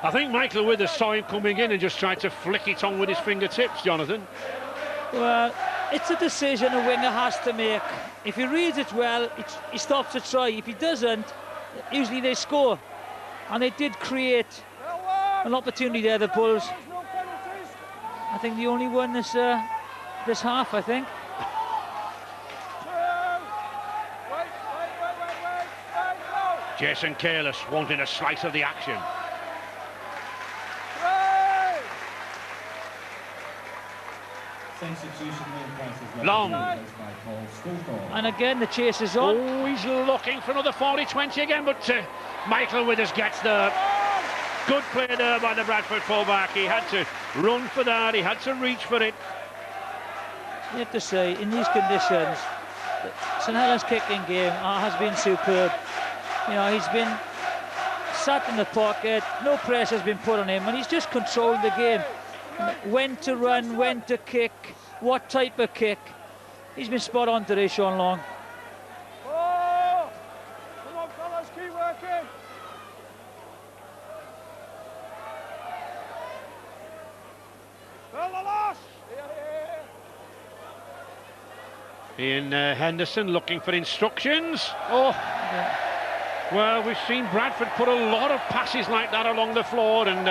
I think Michael Withers saw him coming in and just tried to flick it on with his fingertips, Jonathan. Well, it's a decision a winger has to make. If he reads it well, he stops to try. If he doesn't, usually they score. And they did create an opportunity there, the Bulls. I think the only one this half, I think. Jason Careless wanting a slice of the action. Long. And again, the chase is on. Oh, he's looking for another 40-20 again, but Michael Withers gets there. Good play there by the Bradford fullback. He had to run for that. He had to reach for it. You have to say, in these conditions, St Helens kicking game has been superb. You know, he's been sat in the pocket, no pressure has been put on him, and he's just controlled the game. When to run, when to kick, what type of kick. He's been spot on today, Sean Long. Oh! Come on, fellas, keep working. Ian Henderson looking for instructions. Oh, yeah. Well, we've seen Bradford put a lot of passes like that along the floor, and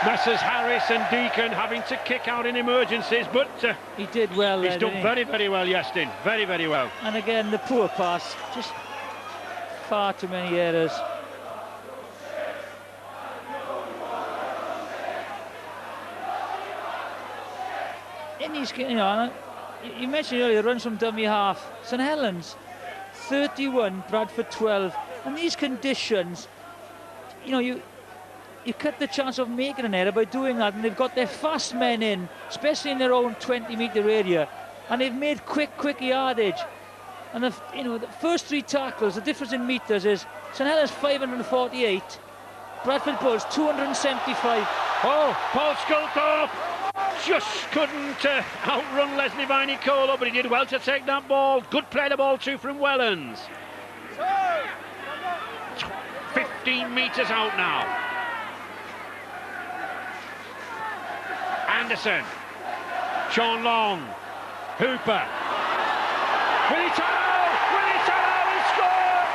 Messrs Harris and Deacon having to kick out in emergencies, but he did well. He's done very, very well, Yestin. Very, very well. And again, the poor pass, just far too many errors. these, you know, you mentioned earlier runs from dummy half. St Helens 31, Bradford 12, and these conditions, you know, you cut the chance of making an error by doing that, and they've got their fast men in, especially in their own 20-metre area, and they've made quick yardage. And the first 3 tackles, the difference in metres is St Helens 548, Bradford Bulls 275. Oh, Paul Sculthorpe just couldn't outrun Leslie Viney-Colo, but he did well to take that ball. Good play the ball too from Wellens. 15 metres out now. Anderson, Sean Long, Hooper, Willie Tallow has scored!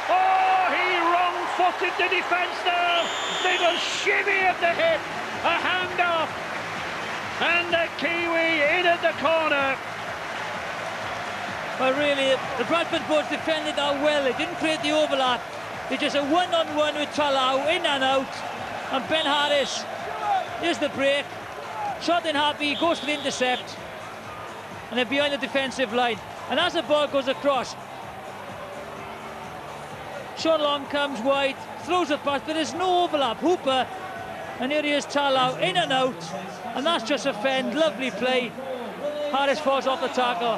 Oh, he wrong-footed the defence there. Little shimmy at the hip, a handoff, and the Kiwi in at the corner. Well, really, the Bradford Bulls defended that well. They didn't create the overlap. They just a one-on-one with Tallow, in and out. And Ben Harris, here's the break. Shot in happy, goes for the intercept. And they're behind the defensive line. And as the ball goes across, Sean Long comes wide, throws it past, but there's no overlap. Hooper, and here he is, Tallow, in and out. And that's just a fend, lovely play. Harris falls off the tackle.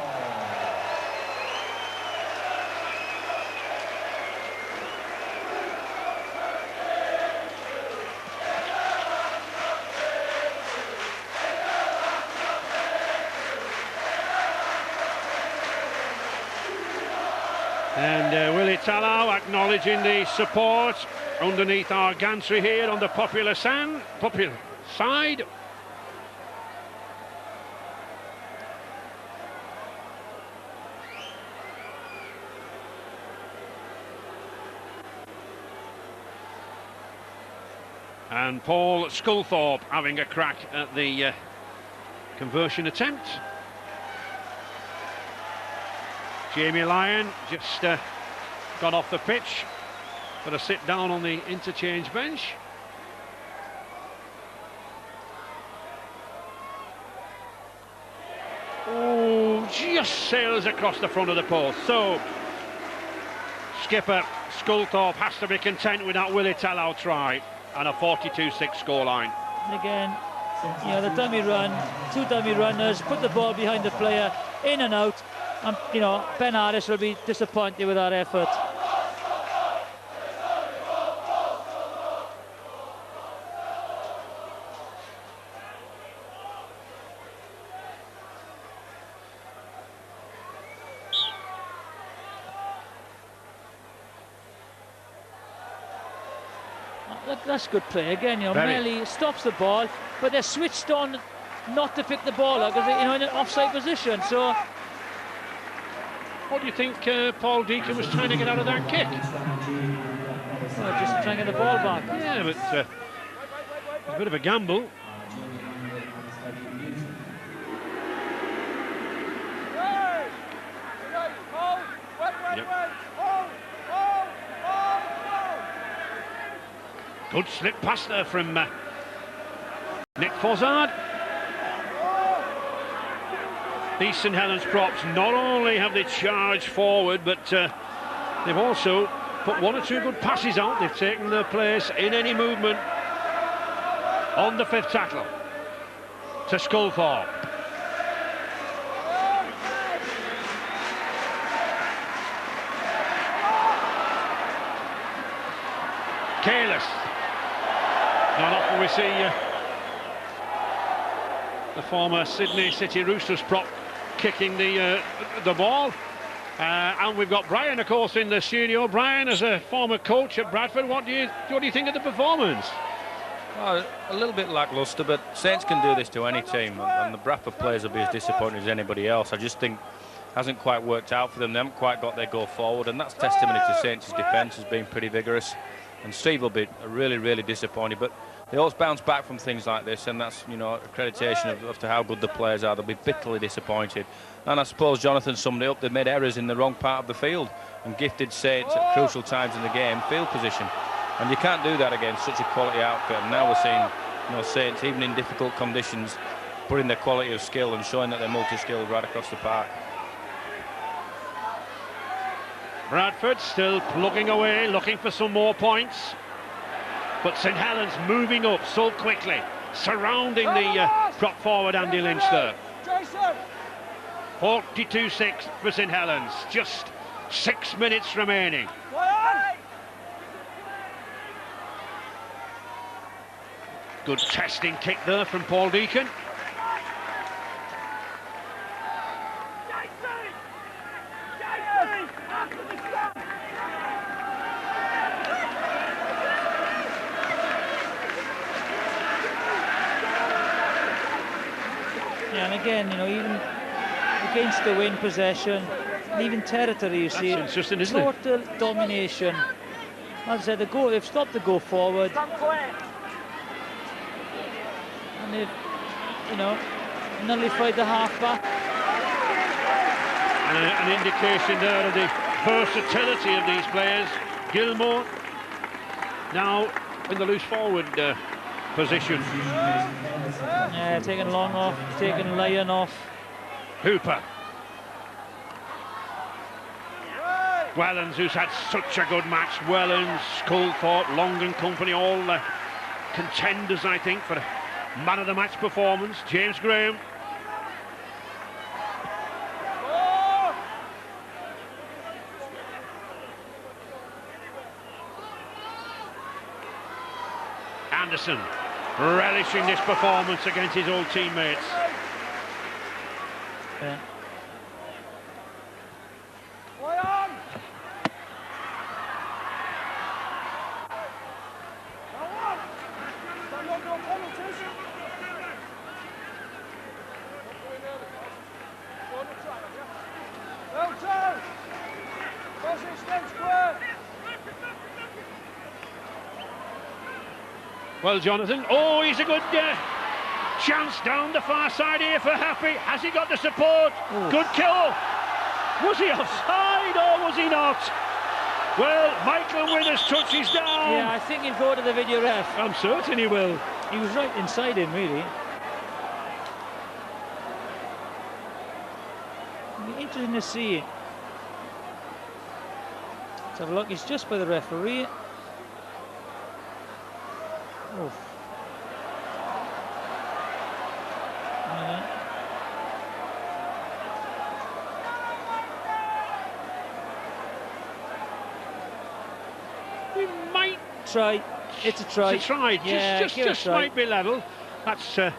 And Willie Tallow acknowledging the support underneath our gantry here on the popular side. And Paul Sculthorpe having a crack at the conversion attempt. Jamie Lyon just got off the pitch for a sit down on the interchange bench. Oh, just sails across the front of the post. So skipper Sculthorpe has to be content with that Willie Tallow try and a 42-6 scoreline. Again, you know, the dummy run, 2 dummy runners, put the ball behind the player, in and out. And, you know, Ben Harris will be disappointed with that effort. That's good play again. You know, Melly stops the ball, but they're switched on not to pick the ball up because they're, you know, in an offside position. So. What do you think Paul Deacon was trying to get out of that kick? Well, just trying to get the ball back. Yeah, but it's a bit of a gamble. Yep. Good slip pass there from Nick Fozzard. These St Helens props not only have they charged forward, but they've also put 1 or 2 good passes out. They've taken their place in any movement on the 5th tackle to Sculthorpe. Careless. Not often we see the former Sydney City Roosters prop kicking the ball. And we've got Brian, of course, in the studio. Brian, as a former coach at Bradford, what do you think of the performance? Well, a little bit lacklustre, but Saints can do this to any team, and the Bradford players will be as disappointed as anybody else. I just think it hasn't quite worked out for them. They haven't quite got their go forward, and that's testimony to Saints' defence has been pretty vigorous. And Steve will be really disappointed, but they always bounce back from things like this, and that's, you know, accreditation of to how good the players are. They'll be bitterly disappointed. And I suppose Jonathan summed it up. They made errors in the wrong part of the field and gifted Saints at crucial times in the game field position. And you can't do that against such a quality outfit. And now we're seeing, you know, Saints, even in difficult conditions, putting their quality of skill and showing that they're multi-skilled right across the park. Bradford still plugging away, looking for some more points. But St Helens moving up so quickly, surrounding the prop forward Andy Lynch there. 42-6 for St Helens, just 6 minutes remaining. Good testing kick there from Paul Deacon. Yeah, and again, you know, even against the win possession, leaving territory, you see, that's interesting, isn't it? Total domination. As I said, they've stopped to go forward. And they've, you know, nullified the half-back. And an indication there of the versatility of these players. Gilmore now in the loose forward position. Yeah, taking Long off, taking Lyon off. Hooper. Wellens, who's had such a good match. Wellens, Coulthorpe, Long and company, all contenders, I think, for man of the match performance. James Graham. Anderson relishing this performance against his old teammates. Yeah. Well, Jonathan, oh, he's a good chance down the far side here for Happy. Has he got the support? Ooh. Good kill. Was he offside or was he not? Well, Michael Withers touches down. Yeah, I think he'll go to the video ref. I'm certain he will. He was right inside him, really. It'll be interesting to see. Let's have a look. He's just by the referee. Oof. We might try. It's a try. It's a try. Yeah, just might be level. That's a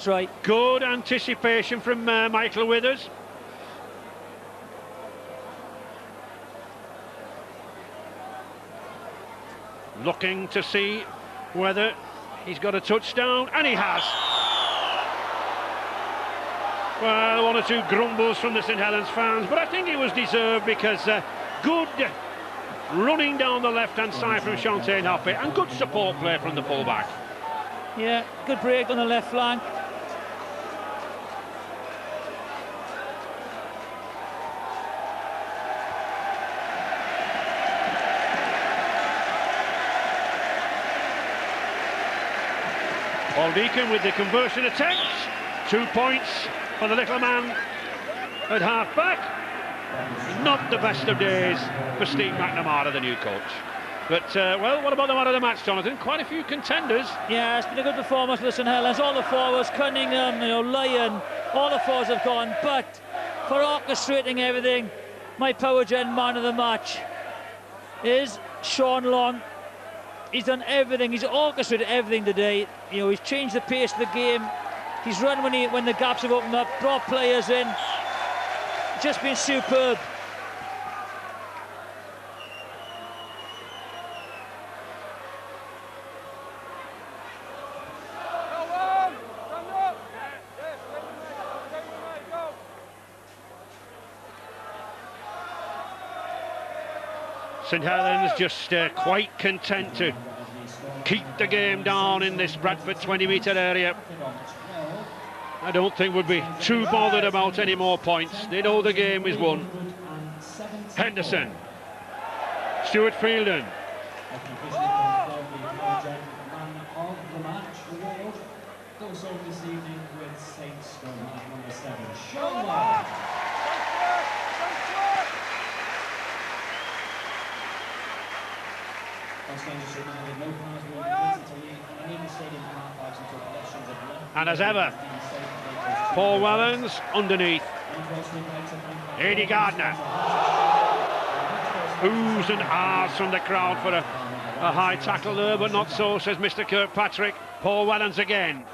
try. Good anticipation from Michael Withers. Looking to see whether he's got a touchdown, and he has. Well, one or two grumbles from the St Helens fans, but I think it was deserved because good running down the left-hand side from Shantae Happy and good support play from the fullback. Yeah, good break on the left flank. Paul Deacon with the conversion attempt. 2 points for the little man at half-back. Not the best of days for Steve McNamara, the new coach. But, well, what about the man of the match, Jonathan? Quite a few contenders. Yeah, it's been a good performance for St Helens. All the forwards, Cunningham, you know, Lyon, all the forwards have gone. But for orchestrating everything, my power gen man of the match is Sean Long. He's done everything. He's orchestrated everything today. You know, he's changed the pace of the game. He's run when the gaps have opened up, brought players in. Just been superb. St Helens just quite content to keep the game down in this Bradford 20-metre area. I don't think would be too bothered about any more points. They know the game is won. Henderson. Stuart Fielden. goes home this evening with Saints from half number 7. Sean Long. And as ever, Paul Wellens underneath. Eddie Gardner. Oohs and ahs from the crowd for a high tackle there, but not so, says Mr. Kirkpatrick. Paul Wellens again.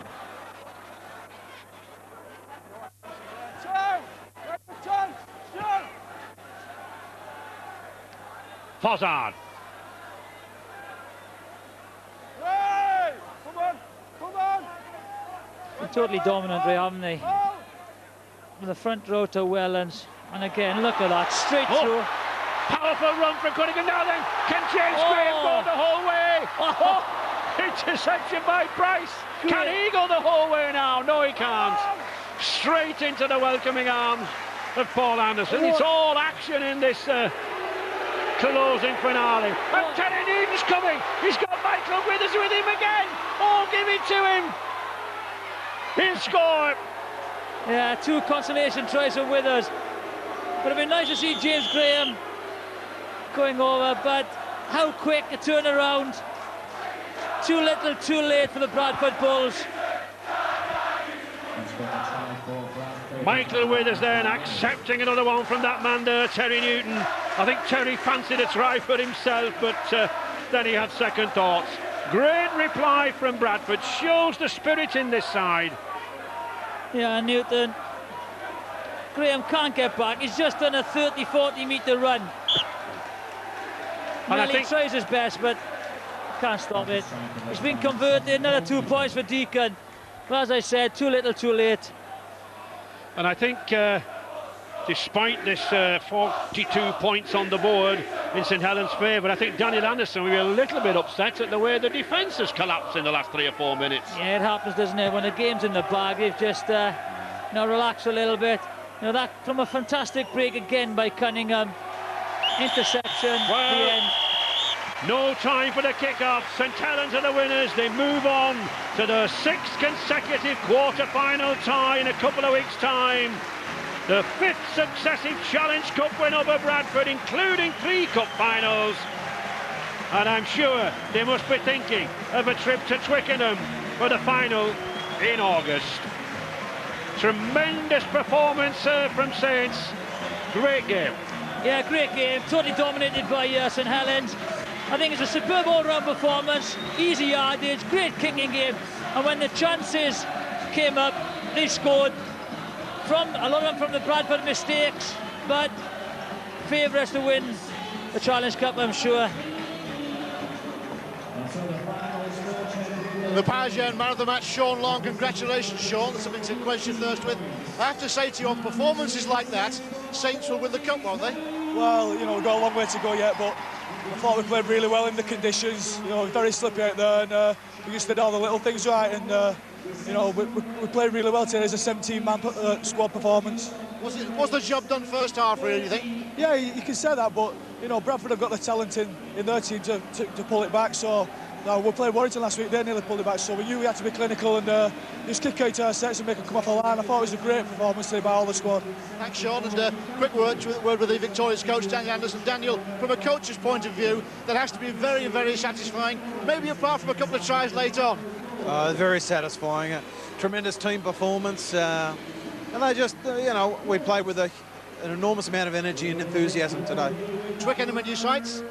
Fozzard. Totally dominant, Ray, haven't they? From the front row to Wellens. And again, look at that, straight through. Powerful run from Cunningham. Now then, can James Graham go the whole way? Interception by Price. Can he go the whole way now? No, he can't. Straight into the welcoming arms of Paul Anderson. It's all action in this closing finale. And Terry Newton's coming. He's got Michael Withers with him again. Oh, give it to him. He'll score. Yeah, 2 consolation tries for Withers. Would have been nice to see James Graham going over, but how quick a turnaround. Too little, too late for the Bradford Bulls. Michael Withers then accepting another one from that man there, Terry Newton. I think Terry fancied a try for himself, but then he had second thoughts. Great reply from Bradford, shows the spirit in this side. Yeah, Newton. Graham can't get back, he's just done a 30-40 metre run. And I think he tries his best, but can't stop it. He's been converted, another 2 points for Deacon. But as I said, too little, too late. And I think despite this 42 points on the board in St Helens' favour, I think Daniel Anderson will be a little bit upset at the way the defence has collapsed in the last 3 or 4 minutes. Yeah, it happens, doesn't it? When the game's in the bag, they've just relax a little bit. That from a fantastic break again by Cunningham. Interception, well, the end. No time for the kick-off. St Helens are the winners. They move on to the 6th consecutive quarter-final tie in a couple of weeks' time. The 5th successive Challenge Cup win over Bradford, including 3 cup finals. And I'm sure they must be thinking of a trip to Twickenham for the final in August. Tremendous performance from Saints. Great game. Yeah, great game. Totally dominated by St Helens. I think it's a superb all-round performance. Easy yardage, great kicking game. And when the chances came up, they scored. From a lot of them from the Bradford mistakes, but favourites to win the Challenge Cup, I'm sure. The Parisian man of the match, Sean Long. Congratulations, Sean. That's something to quench your thirst with. I have to say to you, on performances like that, Saints will win the cup, won't they? Well, we've got a long way to go yet, but I thought we played really well in the conditions. Very slippy out there, and we just did all the little things right, and we played really well today as a 17-man squad performance. Was the job done first half, really, you think? Yeah, you can say that, but Bradford have got the talent in their team to pull it back. So we played Warrington last week, they nearly pulled it back, so we knew we had to be clinical and just kick out our sets and make them come off the line. I thought it was a great performance today by all the squad. Thanks, Sean, and quick word with the victorious coach, Daniel Anderson. Daniel, from a coach's point of view, that has to be very, very satisfying, maybe apart from a couple of tries late on. Very satisfying. Tremendous team performance, and they just, we played with an enormous amount of energy and enthusiasm today. Twickenham at your sights?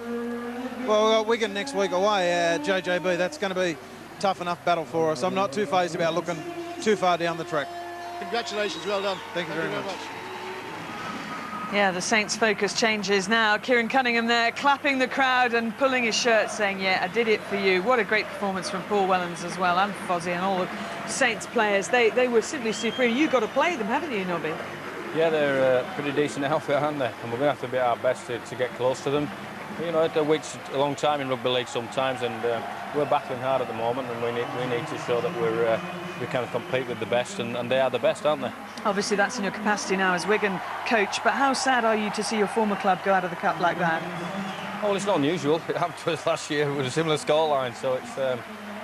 Well, we've got Wigan next week away, JJB. That's going to be a tough enough battle for us. I'm not too phased about looking too far down the track. Congratulations, well done. Thank you very much. Yeah, the Saints' focus changes now. Kieran Cunningham there, clapping the crowd and pulling his shirt, saying, yeah, I did it for you. What a great performance from Paul Wellens as well, and Fozzie and all the Saints players. They were simply supreme. You've got to play them, haven't you, Nobby? Yeah, they're a pretty decent outfit, aren't they? And we're going to have to be our best to get close to them. It waits a long time in rugby league sometimes, and we're battling hard at the moment, and we need to show that we can compete with the best, and they are the best, aren't they? Obviously, that's in your capacity now as Wigan coach, but how sad are you to see your former club go out of the cup like that? Well, it's not unusual. It happened to us last year with a similar scoreline, so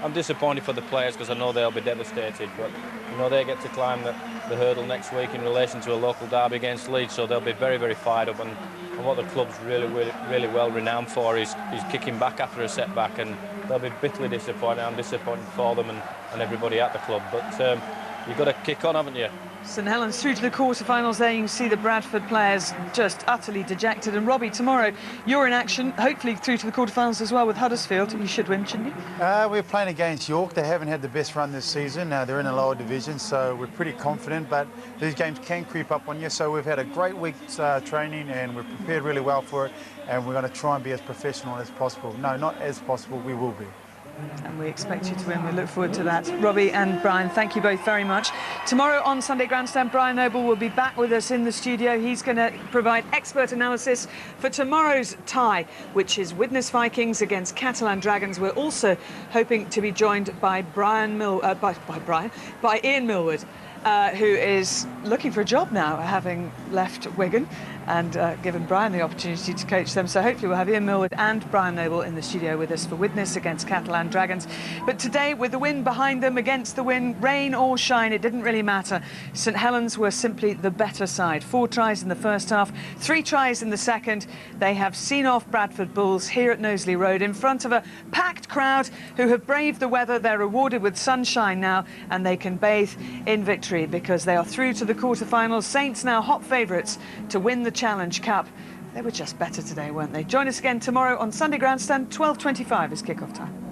I'm disappointed for the players because I know they'll be devastated, but you know they get to climb the hurdle next week in relation to a local derby against Leeds, so they'll be very, very fired up. And what the club's really well renowned for is kicking back after a setback, and they'll be bitterly disappointed. I'm disappointed for them and everybody at the club, but you've got to kick on, haven't you? St Helens through to the quarter-finals there. You can see the Bradford players just utterly dejected. And Robbie, tomorrow you're in action, hopefully through to the quarter-finals as well with Huddersfield. You should win, shouldn't you? We're playing against York. They haven't had the best run this season. They're in a lower division, so we're pretty confident, but these games can creep up on you. So we've had a great week's training and we're prepared really well for it, and we're going to try and be as professional as possible. No, not as possible, we will be. And we expect you to win. We look forward to that. Robbie and Brian, thank you both very much. Tomorrow on Sunday Grandstand, Brian Noble will be back with us in the studio. He's going to provide expert analysis for tomorrow's tie, which is Widnes Vikings against Catalan Dragons. We're also hoping to be joined by Ian Millward, who is looking for a job now, having left Wigan, and given Brian the opportunity to coach them. So hopefully we'll have Ian Millward and Brian Noble in the studio with us for Widnes against Catalan Dragons. But today, with the wind behind them, against the wind, rain or shine, it didn't really matter. St Helens were simply the better side. 4 tries in the first half, 3 tries in the second. They have seen off Bradford Bulls here at Knowsley Road in front of a packed crowd who have braved the weather. They're rewarded with sunshine now, and they can bathe in victory because they are through to the quarter-finals. Saints now hot favourites to win the Challenge Cup. They were just better today, weren't they? Join us again tomorrow on Sunday Grandstand. 12:25 is kick-off time.